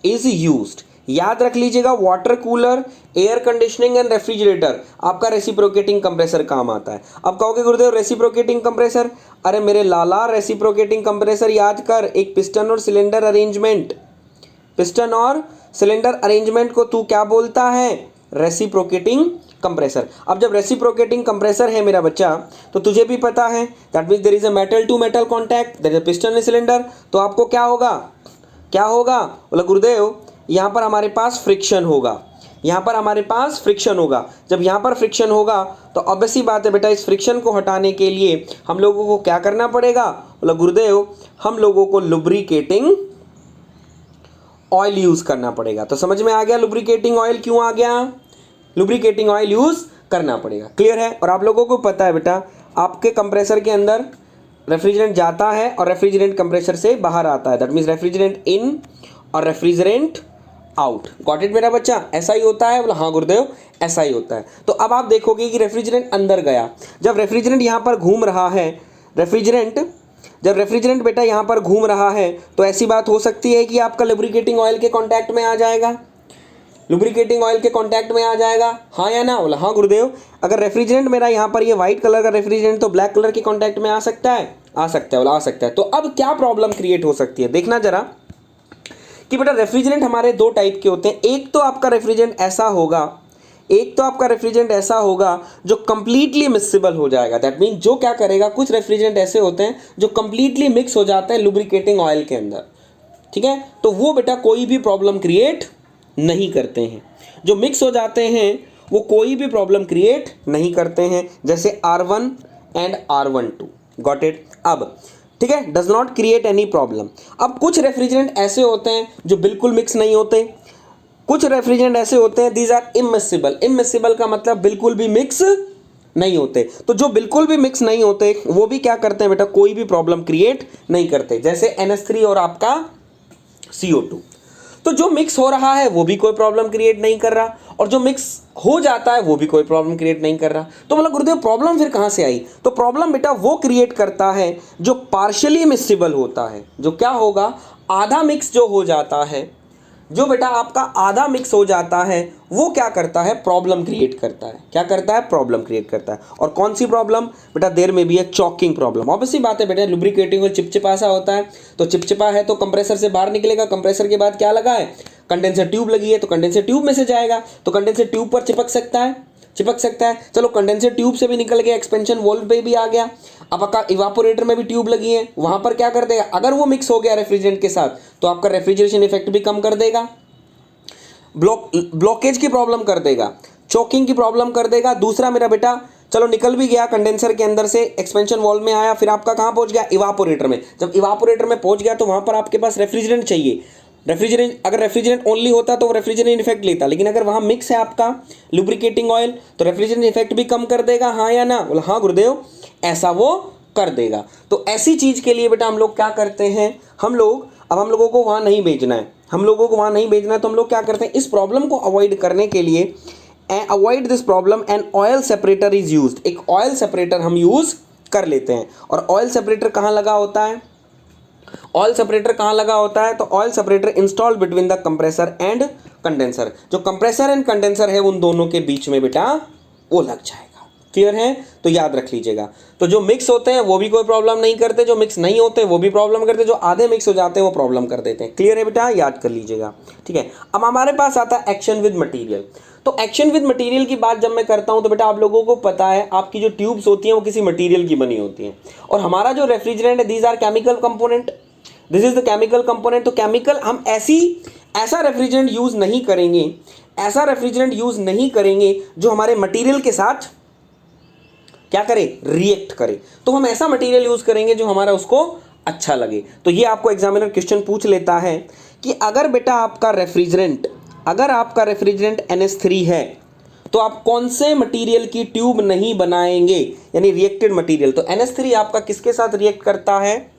is used. याद रख लीजिएगा, water cooler, air conditioning and refrigerator आपका रेसिप्रोकेटिंग कंप्रेसर काम आता है. अब कहोगे गुरुदेव रेसिप्रोकेटिंग कंप्रेसर, अरे मेरे लाला रेसिप्रोकेटिंग कंप्रेसर याद कर, एक पिस्टन और सिलेंडर अरेंजमेंट. पिस्टन और सिलेंडर अरेंजमेंट को तू क्या बोलता है? Reciprocating compressor. अब जब रेसिप्रोकेटिंग कंप्रेसर है मेरा बच्चा, तो तुझे भी पता है that means there is a metal to metal contact, there is a piston and cylinder. तो आपको क्या होगा? क्या होगा? बोला गुरुदेव यहाँ पर हमारे पास फ्रिक्शन होगा. यहाँ पर हमारे पास फ्रिक्शन होगा. जब यहाँ पर फ्रिक्शन होगा तो ऑब्वियस सी बात है बेटा, इस फ्रिक्शन को हटाने के लिए हम लोगों को क्या करना पड़ेगा? बोला गुरुदेव हम लोगों को लुब्रिकेटिंग ऑयल यूज करना पड़ेगा. तो समझ में आ गया लुब्रिकेटिंग ऑयल क्यों आ गया? लुब्रिकेटिंग ऑयल यूज करना पड़ेगा. क्लियर है? और आप लोगों को पता है बेटा, आपके कंप्रेसर के अंदर रेफ्रिजरेंट जाता है और रेफ्रिजरेंट कंप्रेसर से बाहर आता है. दैट मीन्स रेफ्रिजरेंट इन और रेफ्रिजरेंट आउट. गॉट इट मेरा बच्चा? ऐसा ही होता है? बोला हाँ गुरुदेव ऐसा ही होता है. तो अब आप देखोगे कि रेफ्रिजरेंट अंदर गया. जब रेफ्रिजरेंट यहाँ पर घूम रहा है, जब रेफ्रिजरेंट बेटा यहाँ पर घूम रहा है, तो ऐसी बात हो सकती है कि आपका लुब्रिकेटिंग ऑयल के कांटेक्ट में आ जाएगा. लुब्रिकेटिंग ऑयल के कांटेक्ट में आ जाएगा, हाँ या ना? बोला हाँ गुरुदेव. अगर रेफ्रिजरेंट मेरा यहाँ पर ये व्हाइट कलर का रेफ्रिजरेंट तो ब्लैक कलर के कांटेक्ट में आ सकता है? आ सकता है. बोला आ सकता है. तो अब क्या प्रॉब्लम क्रिएट हो सकती है? देखना जरा कि बेटा रेफ्रिजरेंट हमारे दो टाइप के होते हैं. एक तो आपका रेफ्रिजरेंट ऐसा होगा जो कंप्लीटली मिक्सेबल हो जाएगा. दैट मीन जो क्या करेगा, कुछ रेफ्रिजरेंट ऐसे होते हैं जो कंप्लीटली मिक्स हो जाते हैं लुब्रिकेटिंग ऑयल के अंदर. ठीक है? तो वो बेटा कोई भी प्रॉब्लम क्रिएट नहीं करते हैं. जो मिक्स हो जाते हैं वो कोई भी प्रॉब्लम क्रिएट नहीं करते हैं, जैसे R1 and R12. Got it? अब ठीक है, does not create any problem. अब कुछ रेफ्रिजरेंट ऐसे होते हैं जो बिल्कुल मिक्स नहीं होते. कुछ रेफ्रिजरेंट ऐसे होते हैं दीज आर इमिक्सिबल. इमिक्सिबल का मतलब बिल्कुल भी मिक्स नहीं होते. तो जो बिल्कुल भी मिक्स नहीं होते वो भी क्या करते हैं बेटा? कोई भी प्रॉब्लम क्रिएट नहीं करते. जैसे NH3 और आपका CO2. तो जो मिक्स हो रहा है वो भी कोई प्रॉब्लम क्रिएट नहीं कर रहा, और जो मिक्स हो जाता है वो भी कोई प्रॉब्लम क्रिएट नहीं कर रहा. तो बोला गुरुदेव प्रॉब्लम फिर कहाँ से आई? तो प्रॉब्लम बेटा वो क्रिएट करता है जो पार्शियली मिक्सिबल होता है. जो क्या होगा? आधा मिक्स जो हो जाता है, जो बेटा आपका आधा मिक्स हो जाता है, वो क्या करता है? प्रॉब्लम क्रिएट करता है. क्या करता है? प्रॉब्लम क्रिएट करता है. और कौन सी प्रॉब्लम? बेटा देयर में भी है चॉकिंग प्रॉब्लम. ऑब्वियसली बात है बेटा, लुब्रिकेटिंग और चिपचिपा सा होता है. तो चिपचिपा है तो कंप्रेसर से बाहर निकलेगा. कंप्रेसर के बाद क्या लगा है? कंडेंसर ट्यूब लगी है, तो कंडेंसर ट्यूब में से जाएगा. तो कंडेंसर ट्यूब पर चिपक सकता है. चलो कंडेंसर ट्यूब से भी निकल गया, एक्सपेंशन वॉल्व पे भी आ गया. अब आपका इवापोरेटर में भी ट्यूब लगी है, वहां पर क्या कर देगा? अगर वो मिक्स हो गया रेफ्रिजरेंट के साथ तो आपका रेफ्रिजरेशन इफेक्ट भी कम कर देगा. ब्लॉकेज की प्रॉब्लम कर देगा, चोकिंग की प्रॉब्लम कर देगा. दूसरा मेरा बेटा चलो निकल भी गया कंडेंसर के अंदर से, एक्सपेंशन वॉल्व में आया, फिर आपका कहाँ पहुंच गया? इवापोरेटर में. जब इवापोरेटर में पहुंच गया तो वहां पर आपके पास रेफ्रिजरेंट चाहिए. अगर रेफ्रिजरेंट ओनली होता तो रेफ्रिजरेंट इफेक्ट लेता, लेकिन अगर वहां मिक्स है आपका लुब्रिकेटिंग ऑयल तो रेफ्रिजरेंट इफेक्ट भी कम कर देगा, हाँ या ना? बोला हाँ गुरुदेव ऐसा वो कर देगा. तो ऐसी चीज के लिए बेटा हम लोग क्या करते हैं? हम लोगों को वहां नहीं भेजना है. तो हम लोग क्या करते हैं? इस प्रॉब्लम को अवॉइड करने के लिए, avoid this problem, an oil separator is used. एक ऑयल सेपरेटर हम यूज कर लेते हैं. और ऑयल सेपरेटर कहाँ लगा होता है? तो oil separator install between the compressor and condenser. जो कंप्रेसर एंड कंडेंसर है उन दोनों के बीच में बेटा वो लग जाएगा. क्लियर है? तो याद रख लीजिएगा. तो जो मिक्स होते हैं वो भी कोई प्रॉब्लम नहीं करते, जो मिक्स नहीं होते वो भी प्रॉब्लम करते, जो आधे मिक्स हो जाते हैं वो प्रॉब्लम कर देते हैं. क्लियर है बेटा? याद कर लीजिएगा. ठीक है. अब हमारे पास आता है एक्शन विद मटेरियल. तो एक्शन विद मटेरियल की बात जब मैं करता हूं तो बेटा आप लोगों को पता है आपकी जो ट्यूब्स होती हैं वो किसी मटेरियल की बनी होती हैं. और हमारा जो रेफ्रिजरेंट है these are chemical component. This is the chemical component. तो केमिकल हम ऐसा रेफ्रिजरेंट यूज नहीं करेंगे जो हमारे मटेरियल के साथ क्या करे? रिएक्ट करे. तो हम ऐसा मटेरियल यूज करेंगे जो हमारा उसको अच्छा लगे. तो ये आपको एग्जामिनर क्वेश्चन पूछ लेता है कि अगर बेटा आपका रेफ्रिजरेंट NH3 है तो आप कौन से मटेरियल की ट्यूब नहीं बनाएंगे, यानी रिएक्टेड मटेरियल. तो NH3 आपका किसके साथ रिएक्ट करता है?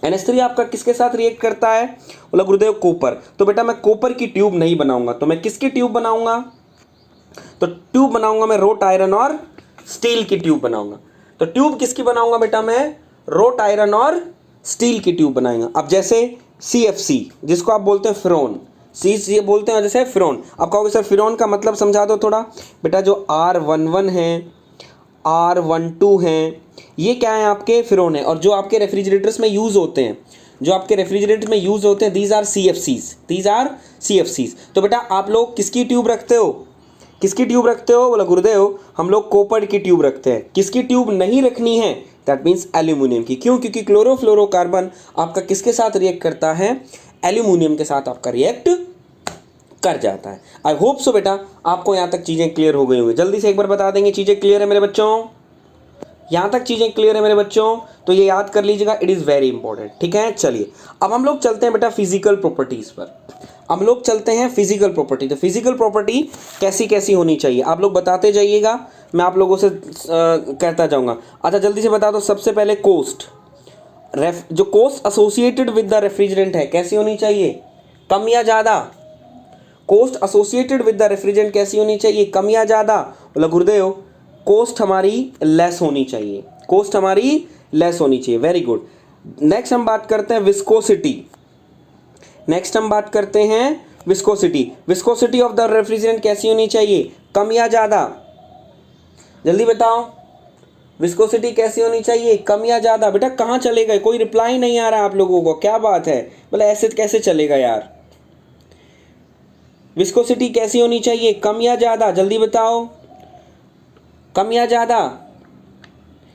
NH3 आपका किसके साथ रिएक्ट करता है? बोला गुरुदेव कॉपर। तो बेटा मैं कॉपर की ट्यूब नहीं बनाऊंगा, तो मैं किसकी ट्यूब बनाऊंगा? तो ट्यूब बनाऊंगा मैं रोट आयरन और स्टील की ट्यूब बनाऊंगा। तो ट्यूब किसकी बनाऊंगा बेटा मैं? रोट आयरन और स्टील की ट्यूब बनाएंगे। अब जैसे CFC जिसको आप बोलते हैं फ्रोन, सी बोलते हैं जैसे फ्रोन। आप कहोगे सर फ्रोन का मतलब समझा दो थोड़ा। बेटा जो R11 है, R12 हैं, ये क्या है? आपके फ्रोन है। और जो आपके रेफ्रिजरेटर्स में यूज़ होते हैं, जो आपके रेफ्रिजरेटर में यूज़ होते हैं, दीज आर CFCs। तो बेटा आप लोग किसकी ट्यूब रखते हो? किसकी ट्यूब रखते हो? बोला गुरुदेव हम लोग कॉपर की ट्यूब रखते हैं। किसकी ट्यूब नहीं रखनी है? दैट मीन्स एल्यूमिनियम की। क्यों? क्योंकि क्लोरोफ्लोरोकार्बन आपका किसके साथ रिएक्ट करता है? एल्यूमिनियम के साथ आपका रिएक्ट कर जाता है। आई होप सो बेटा आपको यहाँ तक चीज़ें क्लियर हो गई होंगी। जल्दी से एक बार बता देंगे चीज़ें क्लियर है मेरे बच्चों? यहाँ तक चीज़ें क्लियर है मेरे बच्चों? तो ये याद कर लीजिएगा, इट इज़ वेरी इंपॉर्टेंट। ठीक है, चलिए अब हम लोग चलते हैं बेटा फिजिकल प्रॉपर्टीज़ पर। हम लोग चलते हैं फिजिकल प्रॉपर्टी। तो फिजिकल प्रॉपर्टी कैसी कैसी होनी चाहिए आप लोग बताते जाइएगा, मैं आप लोगों से कहता जाऊँगा। अच्छा जल्दी से बता दो, सबसे पहले कोस्ट। जो cost associated with the refrigerant है कैसी होनी चाहिए? कम या ज़्यादा? Cost associated with the refrigerant कैसी होनी चाहिए? कम या ज़्यादा? बोला गुरुदेव कोस्ट हमारी लेस होनी चाहिए। कोस्ट हमारी लेस होनी चाहिए। Very good. नेक्स्ट हम बात करते हैं विस्कोसिटी। नेक्स्ट हम बात करते हैं viscosity. Viscosity of the refrigerant कैसी होनी चाहिए? कम या ज़्यादा? जल्दी बताओ, विस्कोसिटी कैसी होनी चाहिए? कम या ज़्यादा? बेटा कहाँ चले गए? कोई रिप्लाई नहीं आ रहा आप लोगों को, क्या बात है? बोले ऐसे कैसे चलेगा यार? विस्कोसिटी कैसी होनी चाहिए? कम या ज़्यादा? जल्दी बताओ, कम या ज़्यादा?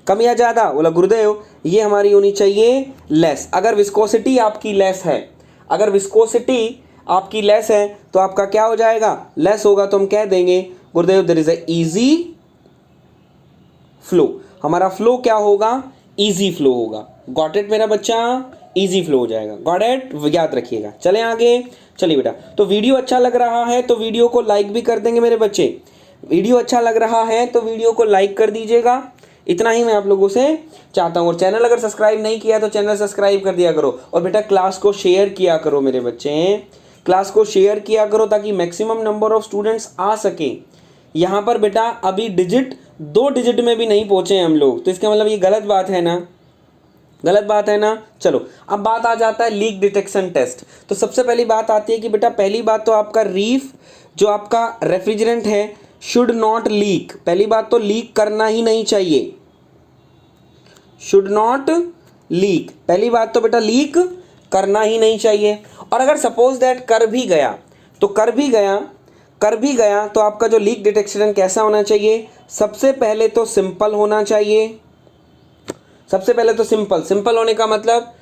कम या ज़्यादा? बोला गुरुदेव ये हमारी होनी चाहिए लेस। अगर विस्कोसिटी आपकी लेस है, अगर विस्कोसिटी आपकी लेस है तो आपका क्या हो जाएगा? लेस होगा तो हम कह देंगे गुरुदेव there is a easy flow. हमारा फ्लो क्या होगा? इजी फ्लो होगा। गॉट इट मेरा बच्चा? इजी फ्लो हो जाएगा। Got it? याद रखिएगा। चलें आगे। चलिए बेटा, तो वीडियो अच्छा लग रहा है तो वीडियो को लाइक भी कर देंगे मेरे बच्चे। वीडियो अच्छा लग रहा है तो वीडियो को लाइक कर दीजिएगा। इतना ही मैं आप लोगों से चाहता हूँ। और चैनल अगर सब्सक्राइब नहीं किया तो चैनल सब्सक्राइब कर दिया करो। और बेटा क्लास को शेयर किया करो मेरे बच्चे, क्लास को शेयर किया करो ताकि मैक्सिमम नंबर ऑफ स्टूडेंट्स आ सके। यहाँ पर बेटा अभी डिजिट 2 डिजिट में भी नहीं पहुँचे हैं हम लोग, तो इसका मतलब ये गलत बात है ना? गलत बात है ना? चलो अब बात आ जाता है लीक डिटेक्शन टेस्ट। तो सबसे पहली बात आती है कि बेटा पहली बात तो आपका रीफ जो आपका रेफ्रिजरेंट है शुड नॉट लीक। पहली बात तो लीक करना ही नहीं चाहिए, शुड नॉट लीक। पहली बात तो बेटा लीक करना ही नहीं चाहिए। और अगर सपोज दैट कर भी गया तो कर भी गया तो आपका जो लीक डिटेक्शन कैसा होना चाहिए? सबसे पहले तो सिंपल होना चाहिए। सबसे पहले तो सिंपल होने का मतलब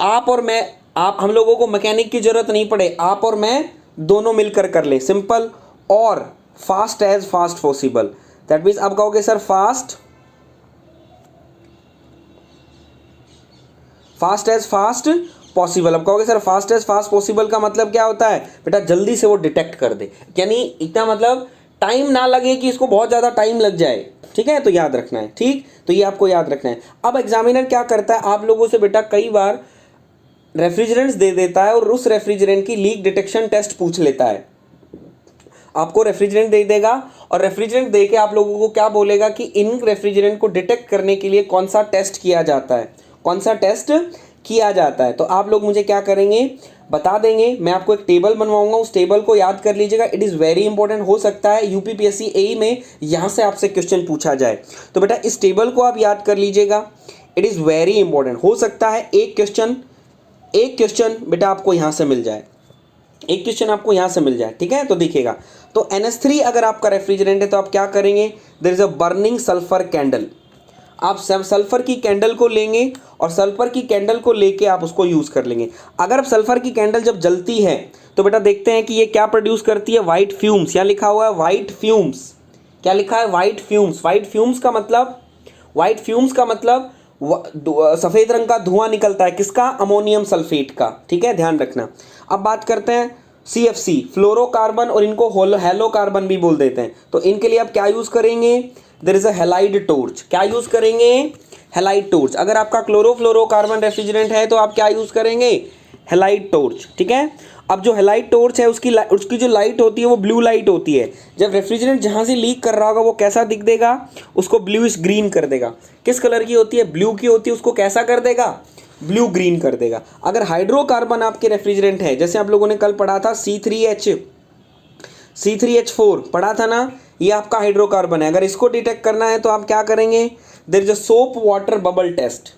आप और मैं, आप हम लोगों को मैकेनिक की जरूरत नहीं पड़े, आप और मैं दोनों मिलकर कर ले। सिंपल और fast as fast possible. That means आप कहोगे sir fast as fast possible. अब कहोगे sir fast as fast possible का मतलब क्या होता है? बेटा जल्दी से वो डिटेक्ट कर दे, यानी इतना मतलब टाइम ना लगे कि इसको बहुत ज़्यादा टाइम लग जाए। ठीक है, तो याद रखना है। ठीक, तो ये आपको याद रखना है। अब एग्जामिनर क्या करता है, आप लोगों से बेटा कई बार रेफ्रिजरेंट्स दे देता है और उस रेफ्रिजरेंट की लीक डिटेक्शन टेस्ट पूछ लेता है। आपको रेफ्रिजरेंट दे देगा और रेफ्रिजरेंट दे के आप लोगों को क्या बोलेगा कि इन रेफ्रिजरेंट को डिटेक्ट करने के लिए कौन सा टेस्ट किया जाता है, कौन सा टेस्ट किया जाता है। तो आप लोग मुझे क्या करेंगे बता देंगे। मैं आपको एक टेबल बनवाऊंगा, उस टेबल को याद कर लीजिएगा। It is very important. हो सकता है यूपीपीएससी एई में यहाँ से आपसे क्वेश्चन पूछा जाए, तो बेटा इस टेबल को आप याद कर लीजिएगा। It is very important. हो सकता है एक क्वेश्चन बेटा आपको यहाँ से मिल जाए, एक क्वेश्चन आपको यहाँ से मिल जाए। ठीक है, तो देखिएगा, तो NH3 अगर आपका रेफ्रिजरेंट है तो आप क्या करेंगे? There is a burning sulphur candle. आप सल्फर की कैंडल को लेंगे और सल्फर की कैंडल को लेके आप उसको यूज़ कर लेंगे। अगर अब सल्फर की कैंडल जब जलती है तो बेटा देखते हैं कि ये क्या प्रोड्यूस करती है? White fumes. क्या लिखा हुआ है? White fumes. क्या लिखा है? White fumes. वाइट फ्यूम्स का मतलब सफ़ेद रंग का धुआं निकलता है। किसका? अमोनियम सल्फेट का। ठीक है, ध्यान रखना। अब बात करते हैं CFC, फ्लोरोकार्बन, और इनको हेलोकार्बन भी बोल देते हैं। तो इनके लिए आप क्या यूज़ करेंगे? There is a halide torch. क्या यूज़ करेंगे? Halide torch. अगर आपका क्लोरोफ्लोरोकार्बन रेफ्रिजरेंट है तो आप क्या यूज़ करेंगे, हैलाइड टॉर्च। ठीक है, अब जो हैलाइड टॉर्च है उसकी जो लाइट होती है वो ब्लू लाइट होती है। जब रेफ्रिजरेंट जहाँ से लीक कर रहा होगा वो कैसा दिख देगा, उसको ब्लूइश ग्रीन कर देगा। किस कलर की होती है, ब्लू की होती है, उसको कैसा कर देगा, ब्लू ग्रीन कर देगा। अगर हाइड्रोकार्बन आपके रेफ्रिजरेंट है, जैसे आप लोगों ने कल पढ़ा था C3H4 पढ़ा था ना, ये आपका हाइड्रोकार्बन है। अगर इसको डिटेक्ट करना है तो आप क्या करेंगे, there is a soap water bubble test,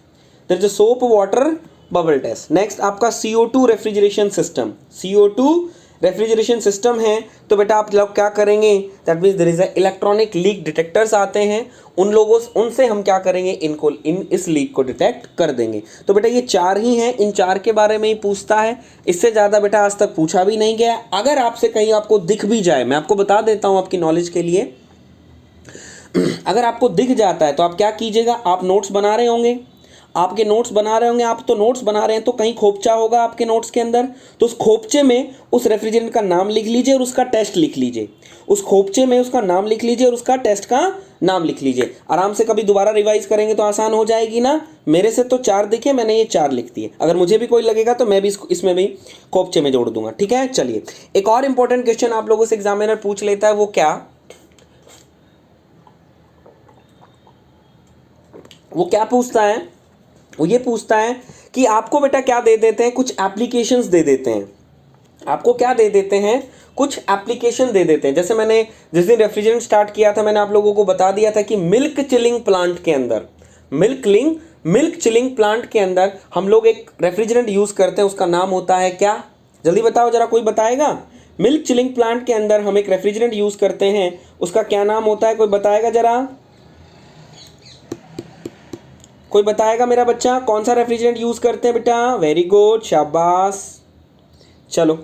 there is a soap water bubble test. Next आपका CO2 refrigeration system, CO2 refrigeration system है तो बेटा आप लोग क्या करेंगे, that means there is a electronic leak detectors आते हैं, उनसे हम क्या करेंगे, इस लीक को डिटेक्ट कर देंगे। तो बेटा ये 4 ही हैं, इन 4 के बारे में ही पूछता है, इससे ज़्यादा बेटा आज तक पूछा भी नहीं गया। अगर आपसे कहीं आपको दिख भी जाए, मैं आपको बता देता हूँ आपकी नॉलेज के लिए, अगर आपको दिख जाता है तो आप क्या कीजिएगा, आप नोट्स बना रहे होंगे, आपके नोट्स बना रहे होंगे, आप तो नोट्स बना रहे हैं तो कहीं खोपचा होगा आपके नोट्स के अंदर, तो उस खोपचे में उस रेफ्रिजरेंट का नाम लिख लीजिए और उसका टेस्ट लिख लीजिए। उस खोपचे में उसका नाम लिख लीजिए और उसका टेस्ट का नाम लिख लीजिए। आराम से कभी दोबारा रिवाइज करेंगे तो आसान हो जाएगी ना। मेरे से तो 4 दिखे, मैंने ये 4 लिख दिए। अगर मुझे भी कोई लगेगा तो मैं भी इसमें भी खोपचे में जोड़ दूंगा। ठीक है, चलिए एक और इंपॉर्टेंट क्वेश्चन आप लोगों से एग्जामिनर पूछ लेता है, वो क्या पूछता है, वो ये पूछता है कि आपको बेटा क्या दे देते हैं, कुछ एप्लीकेशंस दे देते हैं। आपको क्या दे देते हैं, कुछ एप्लीकेशन दे देते हैं। जैसे मैंने जिस दिन रेफ्रिजरेंट स्टार्ट किया था, मैंने आप लोगों को बता दिया था कि मिल्क चिलिंग प्लांट के अंदर, मिल्क चिलिंग प्लांट के अंदर हम लोग एक रेफ्रिजरेंट यूज़ करते हैं, उसका नाम होता है क्या, जल्दी बताओ जरा, कोई बताएगा। मिल्क चिलिंग प्लांट के अंदर हम एक रेफ्रिजरेंट यूज़ करते हैं, उसका क्या नाम होता है, कोई बताएगा जरा, कोई बताएगा मेरा बच्चा, कौन सा रेफ्रिजरेंट यूज़ करते हैं बेटा, वेरी गुड, शाबाश। चलो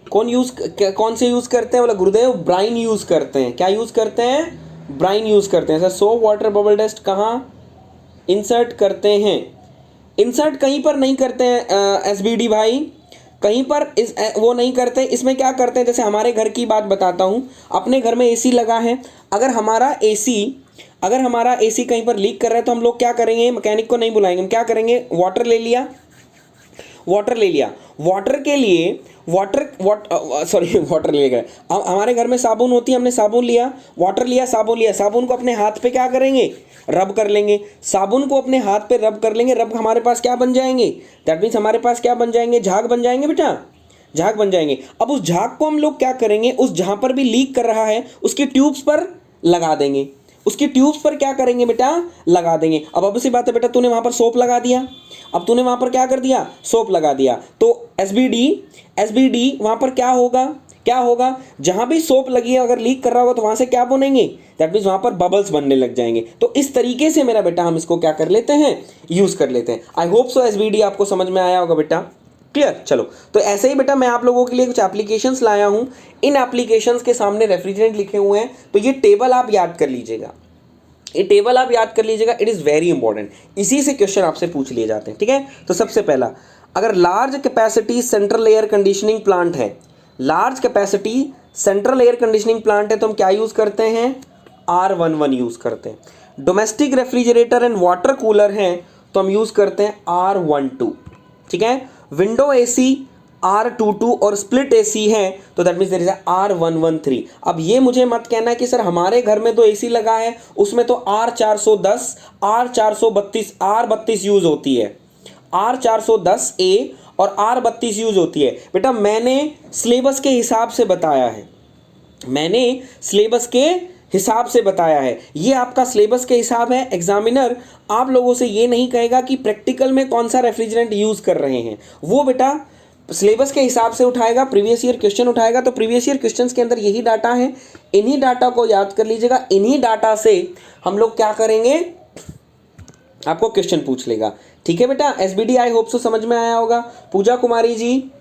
कौन से यूज़ करते हैं, बोला गुरुदेव ब्राइन यूज़ करते हैं। क्या यूज़ करते हैं, ब्राइन यूज़ करते हैं। Sir soap water bubble test कहाँ इंसर्ट करते हैं, इंसर्ट कहीं पर नहीं करते हैं SBD भाई, कहीं पर वो नहीं करते। इसमें क्या करते हैं, जैसे हमारे घर की बात बताता हूँ, अपने घर में AC लगा है, अगर हमारा AC कहीं पर लीक कर रहा है तो हम लोग क्या करेंगे, मैकेनिक को नहीं बुलाएंगे, हम क्या करेंगे, वाटर ले लिया, वाटर के लिए वाटर ले गए। हमारे घर में साबुन होती है, हमने साबुन लिया, वाटर लिया, साबुन को अपने हाथ पे क्या करेंगे, रब कर लेंगे। साबुन को अपने हाथ पे रब कर लेंगे, रब हमारे पास क्या बन जाएंगे, दैट मीन्स हमारे पास क्या बन जाएंगे, झाग बन जाएंगे बेटा, झाग बन जाएंगे। अब उस झाग को हम लोग क्या करेंगे, उस जहाँ पर भी लीक कर रहा है उसकी ट्यूब्स पर लगा देंगे, उसकी ट्यूब्स पर क्या करेंगे बेटा, लगा देंगे। अब सी बात है बेटा, तूने वहाँ पर सोप लगा दिया, अब तूने वहाँ पर क्या कर दिया, सोप लगा दिया, तो SBD वहाँ पर क्या होगा, जहाँ भी सोप लगी है अगर लीक कर रहा होगा तो वहाँ से क्या बनेंगे, दैट मीन्स वहाँ पर बबल्स बनने लग जाएंगे। तो इस तरीके से मेरा बेटा हम इसको क्या कर लेते हैं, यूज़ कर लेते हैं। आई होप सो SBD आपको समझ में आया होगा बेटा, क्लियर। चलो तो ऐसे ही बेटा मैं आप लोगों के लिए कुछ एप्लीकेशंस लाया हूँ, इन एप्लीकेशंस के सामने रेफ्रिजरेंट लिखे हुए हैं, तो ये टेबल आप याद कर लीजिएगा, इट इज़ वेरी इंपॉर्टेंट, इसी से क्वेश्चन आपसे पूछ लिए जाते हैं। ठीक है, तो सबसे पहला, अगर large capacity central air conditioning plant है, large capacity central air conditioning plant है तो हम क्या यूज़ करते हैं, R11 यूज़ करते हैं। Domestic refrigerator and water cooler हैं तो हम यूज़ करते हैं R12। ठीक है, विंडो AC R22 और स्प्लिट AC है तो that means there is R113। अब ये मुझे मत कहना कि सर हमारे घर में तो AC लगा है, उसमें तो R410, R432, R32 यूज़ होती है, R410A और R32 यूज़ होती है। बेटा मैंने सिलेबस के हिसाब से बताया है, ये आपका सिलेबस के हिसाब है। एग्जामिनर आप लोगों से ये नहीं कहेगा कि प्रैक्टिकल में कौन सा रेफ्रिजरेंट यूज़ कर रहे हैं, वो बेटा सिलेबस के हिसाब से उठाएगा, प्रीवियस ईयर क्वेश्चन उठाएगा। तो प्रीवियस ईयर क्वेश्चंस के अंदर यही डाटा है, इन्हीं डाटा को याद कर लीजिएगा, इन्हीं डाटा से हम लोग क्या करेंगे, आपको क्वेश्चन पूछ लेगा। ठीक है बेटा, SBD आई होप सो समझ में आया होगा। पूजा कुमारी जी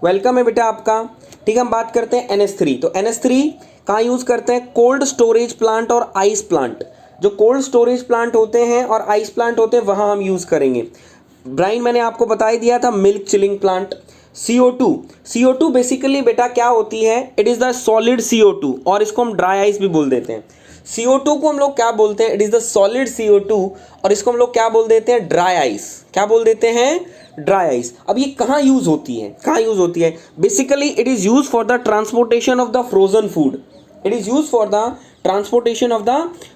वेलकम है बेटा आपका। ठीक है, हम बात करते हैं NH3। तो NH3 कहाँ यूज़ करते हैं, कोल्ड स्टोरेज प्लांट और आइस प्लांट। जो कोल्ड स्टोरेज प्लांट होते हैं और आइस प्लांट होते हैं वहाँ हम यूज़ करेंगे। ब्राइन मैंने आपको बता ही दिया था, milk chilling plant. CO2 basically बेटा क्या होती है, it is the solid CO2 और इसको हम ड्राई आइस भी बोल देते हैं। CO2 को हम लोग क्या बोलते हैं? It is the solid CO2 और इसको हम लोग क्या बोल देते हैं? Dry ice. क्या बोल देते हैं? Dry ice. अब ये कहाँ यूज होती है? कहाँ यूज होती है? Basically it is use for the transportation of the frozen food. It is use for the transportation of the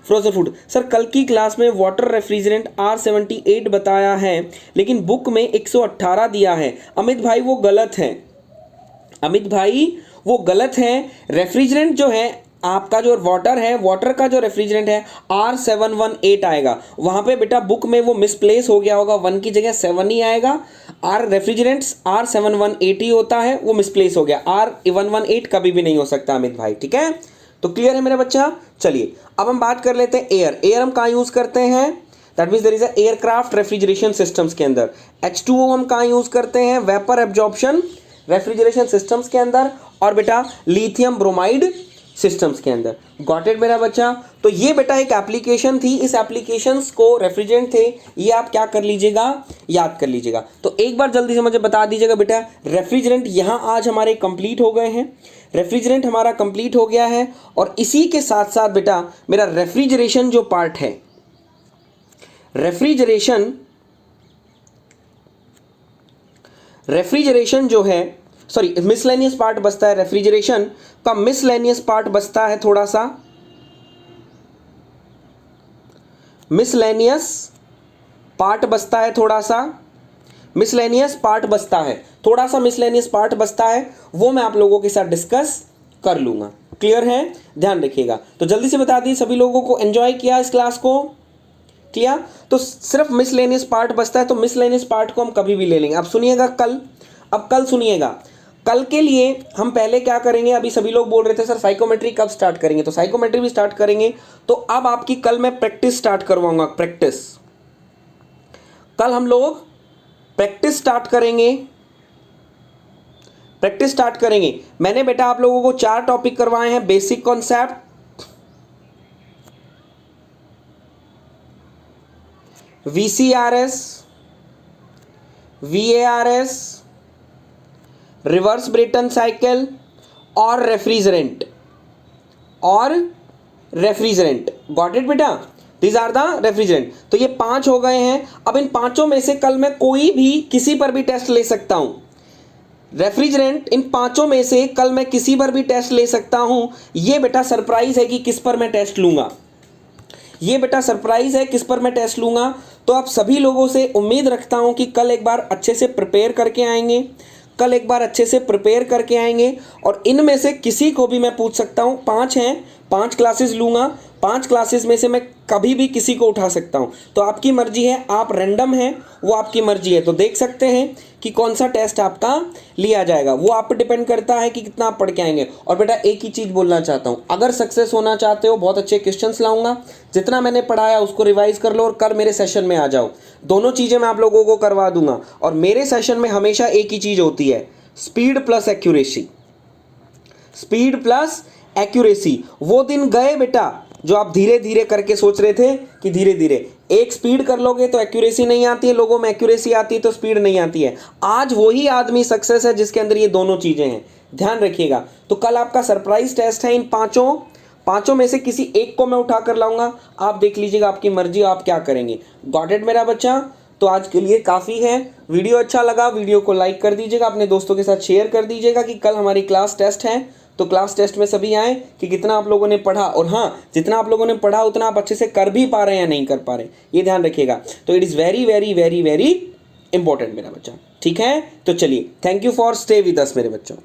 frozen food. Sir कल की क्लास में वाटर रेफ्रिजरेंट R78 बताया है, लेकिन बुक में 118 दिया है। अमित भाई वो गलत है, अमित भाई वो गलत है। रेफ्रिजरेंट जो है आपका, जो वाटर है, वाटर का जो रेफ्रिजरेंट है R718 आएगा। वहां पे बेटा बुक में वो मिसप्लेस हो गया होगा, 1 की जगह 7 ही आएगा। रेफ्रिजरेंट्स R718 ही होता है, वो मिसप्लेस हो गया। R118 कभी भी नहीं हो सकता अमित भाई, ठीक है? तो क्लियर है मेरा बच्चा? चलिए अब हम बात कर लेते हैं एयर। एयर हम कहाँ यूज करते हैं? That means there is a aircraft refrigeration systems के अंदर। H2O हम कहाँ यूज करते हैं? वेपर एब्जॉर्प्शन रेफ्रिजरेशन सिस्टम्स के अंदर, और बेटा लिथियम ब्रोमाइड सिस्टम्स के अंदर। गॉट इट मेरा बच्चा? तो ये बेटा एक एप्लीकेशन थी, इस एप्लीकेशंस को रेफ्रिजरेंट थे, ये आप क्या कर लीजिएगा? याद कर लीजिएगा। तो एक बार जल्दी से मुझे बता दीजिएगा बेटा, रेफ्रिजरेंट यहाँ आज हमारे कंप्लीट हो गए हैं। रेफ्रिजरेंट हमारा कंप्लीट हो गया है, और इसी के साथ साथ बेटा मेरा रेफ्रिजरेशन जो पार्ट है, रेफ्रिजरेशन जो है, सॉरी मिसलेनियस पार्ट बचता है। रेफ्रिजरेशन का मिसलेनियस पार्ट बचता है थोड़ा सा, मिसलेनियस पार्ट बचता है थोड़ा सा, मिसलेनियस पार्ट बचता है थोड़ा सा, मिसलेनियस पार्ट बचता है, वो मैं आप लोगों के साथ डिस्कस कर लूंगा। क्लियर है? ध्यान रखिएगा। तो जल्दी से बता दी, सभी लोगों को एंजॉय किया इस क्लास को? क्लियर? तो सिर्फ मिसलेनियस पार्ट बचता है, तो मिसलेनियस पार्ट को हम कभी भी ले लेंगे। अब सुनिएगा कल, अब कल सुनिएगा, कल के लिए हम पहले क्या करेंगे? अभी सभी लोग बोल रहे थे सर साइकोमेट्री कब स्टार्ट करेंगे, तो साइकोमेट्री भी स्टार्ट करेंगे। तो अब आपकी कल मैं प्रैक्टिस स्टार्ट करवाऊंगा। प्रैक्टिस कल हम लोग प्रैक्टिस स्टार्ट करेंगे, प्रैक्टिस स्टार्ट करेंगे। मैंने बेटा आप लोगों को 4 टॉपिक करवाए हैं। Basic concept, VCRS, VARS, reverse Brayton cycle और रेफ्रिजरेंट, गॉट इट बेटा? These are the refrigerant. तो ये 5 हो गए हैं। अब इन 5 में से कल मैं कोई भी किसी पर भी टेस्ट ले सकता हूं। रेफ्रिजरेंट इन 5 में से कल मैं किसी पर भी टेस्ट ले सकता हूं। ये बेटा सरप्राइज है कि किस पर मैं टेस्ट लूंगा, ये बेटा सरप्राइज है किस पर मैं टेस्ट लूंगा। तो आप सभी लोगों से उम्मीद रखता हूं कि कल एक बार अच्छे से प्रिपेयर करके आएंगे, कल एक बार अच्छे से प्रिपेयर करके आएंगे, और इनमें से किसी को भी मैं पूछ सकता हूं। 5 हैं, 5 क्लासेस लूंगा, 5 क्लासेस में से मैं कभी भी किसी को उठा सकता हूं। तो आपकी मर्जी है, आप रैंडम हैं, वो आपकी मर्जी है। तो देख सकते हैं कि कौन सा टेस्ट आपका लिया जाएगा, वो आप पर डिपेंड करता है कि कितना आप पढ़ के आएंगे। और बेटा एक ही चीज़ बोलना चाहता हूँ, अगर सक्सेस होना चाहते हो, बहुत अच्छे क्वेश्चंस लाऊंगा, जितना मैंने पढ़ाया उसको रिवाइज कर लो और कल मेरे सेशन में आ जाओ। दोनों चीज़ें मैं आप लोगों को करवा दूंगा। और मेरे सेशन में हमेशा एक ही चीज़ होती है, speed plus accuracy, speed plus accuracy. वो दिन गए बेटा जो आप धीरे धीरे करके सोच रहे थे कि धीरे धीरे, एक स्पीड कर लोगे तो एक्यूरेसी नहीं आती है, लोगों में एक्यूरेसी आती है तो स्पीड नहीं आती है। आज वही आदमी सक्सेस है जिसके अंदर ये दोनों चीजें हैं। ध्यान रखिएगा। तो कल आपका सरप्राइज टेस्ट है। इन पांचों में से किसी एक को मैं उठा कर लाऊंगा, आप देख लीजिएगा, आपकी मर्जी, आप क्या करेंगे। गॉट इट मेरा बच्चा? तो आज के लिए काफ़ी है। वीडियो अच्छा लगा, वीडियो को लाइक कर दीजिएगा, अपने दोस्तों के साथ शेयर कर दीजिएगा कि कल हमारी क्लास टेस्ट है। तो क्लास टेस्ट में सभी आए कि कितना आप लोगों ने पढ़ा, और हाँ, जितना आप लोगों ने पढ़ा उतना आप अच्छे से कर भी पा रहे हैं या नहीं कर पा रहे, ये ध्यान रखिएगा। तो it is very very very very important मेरा बच्चा, ठीक है? तो चलिए, thank you for stay with us मेरे बच्चों।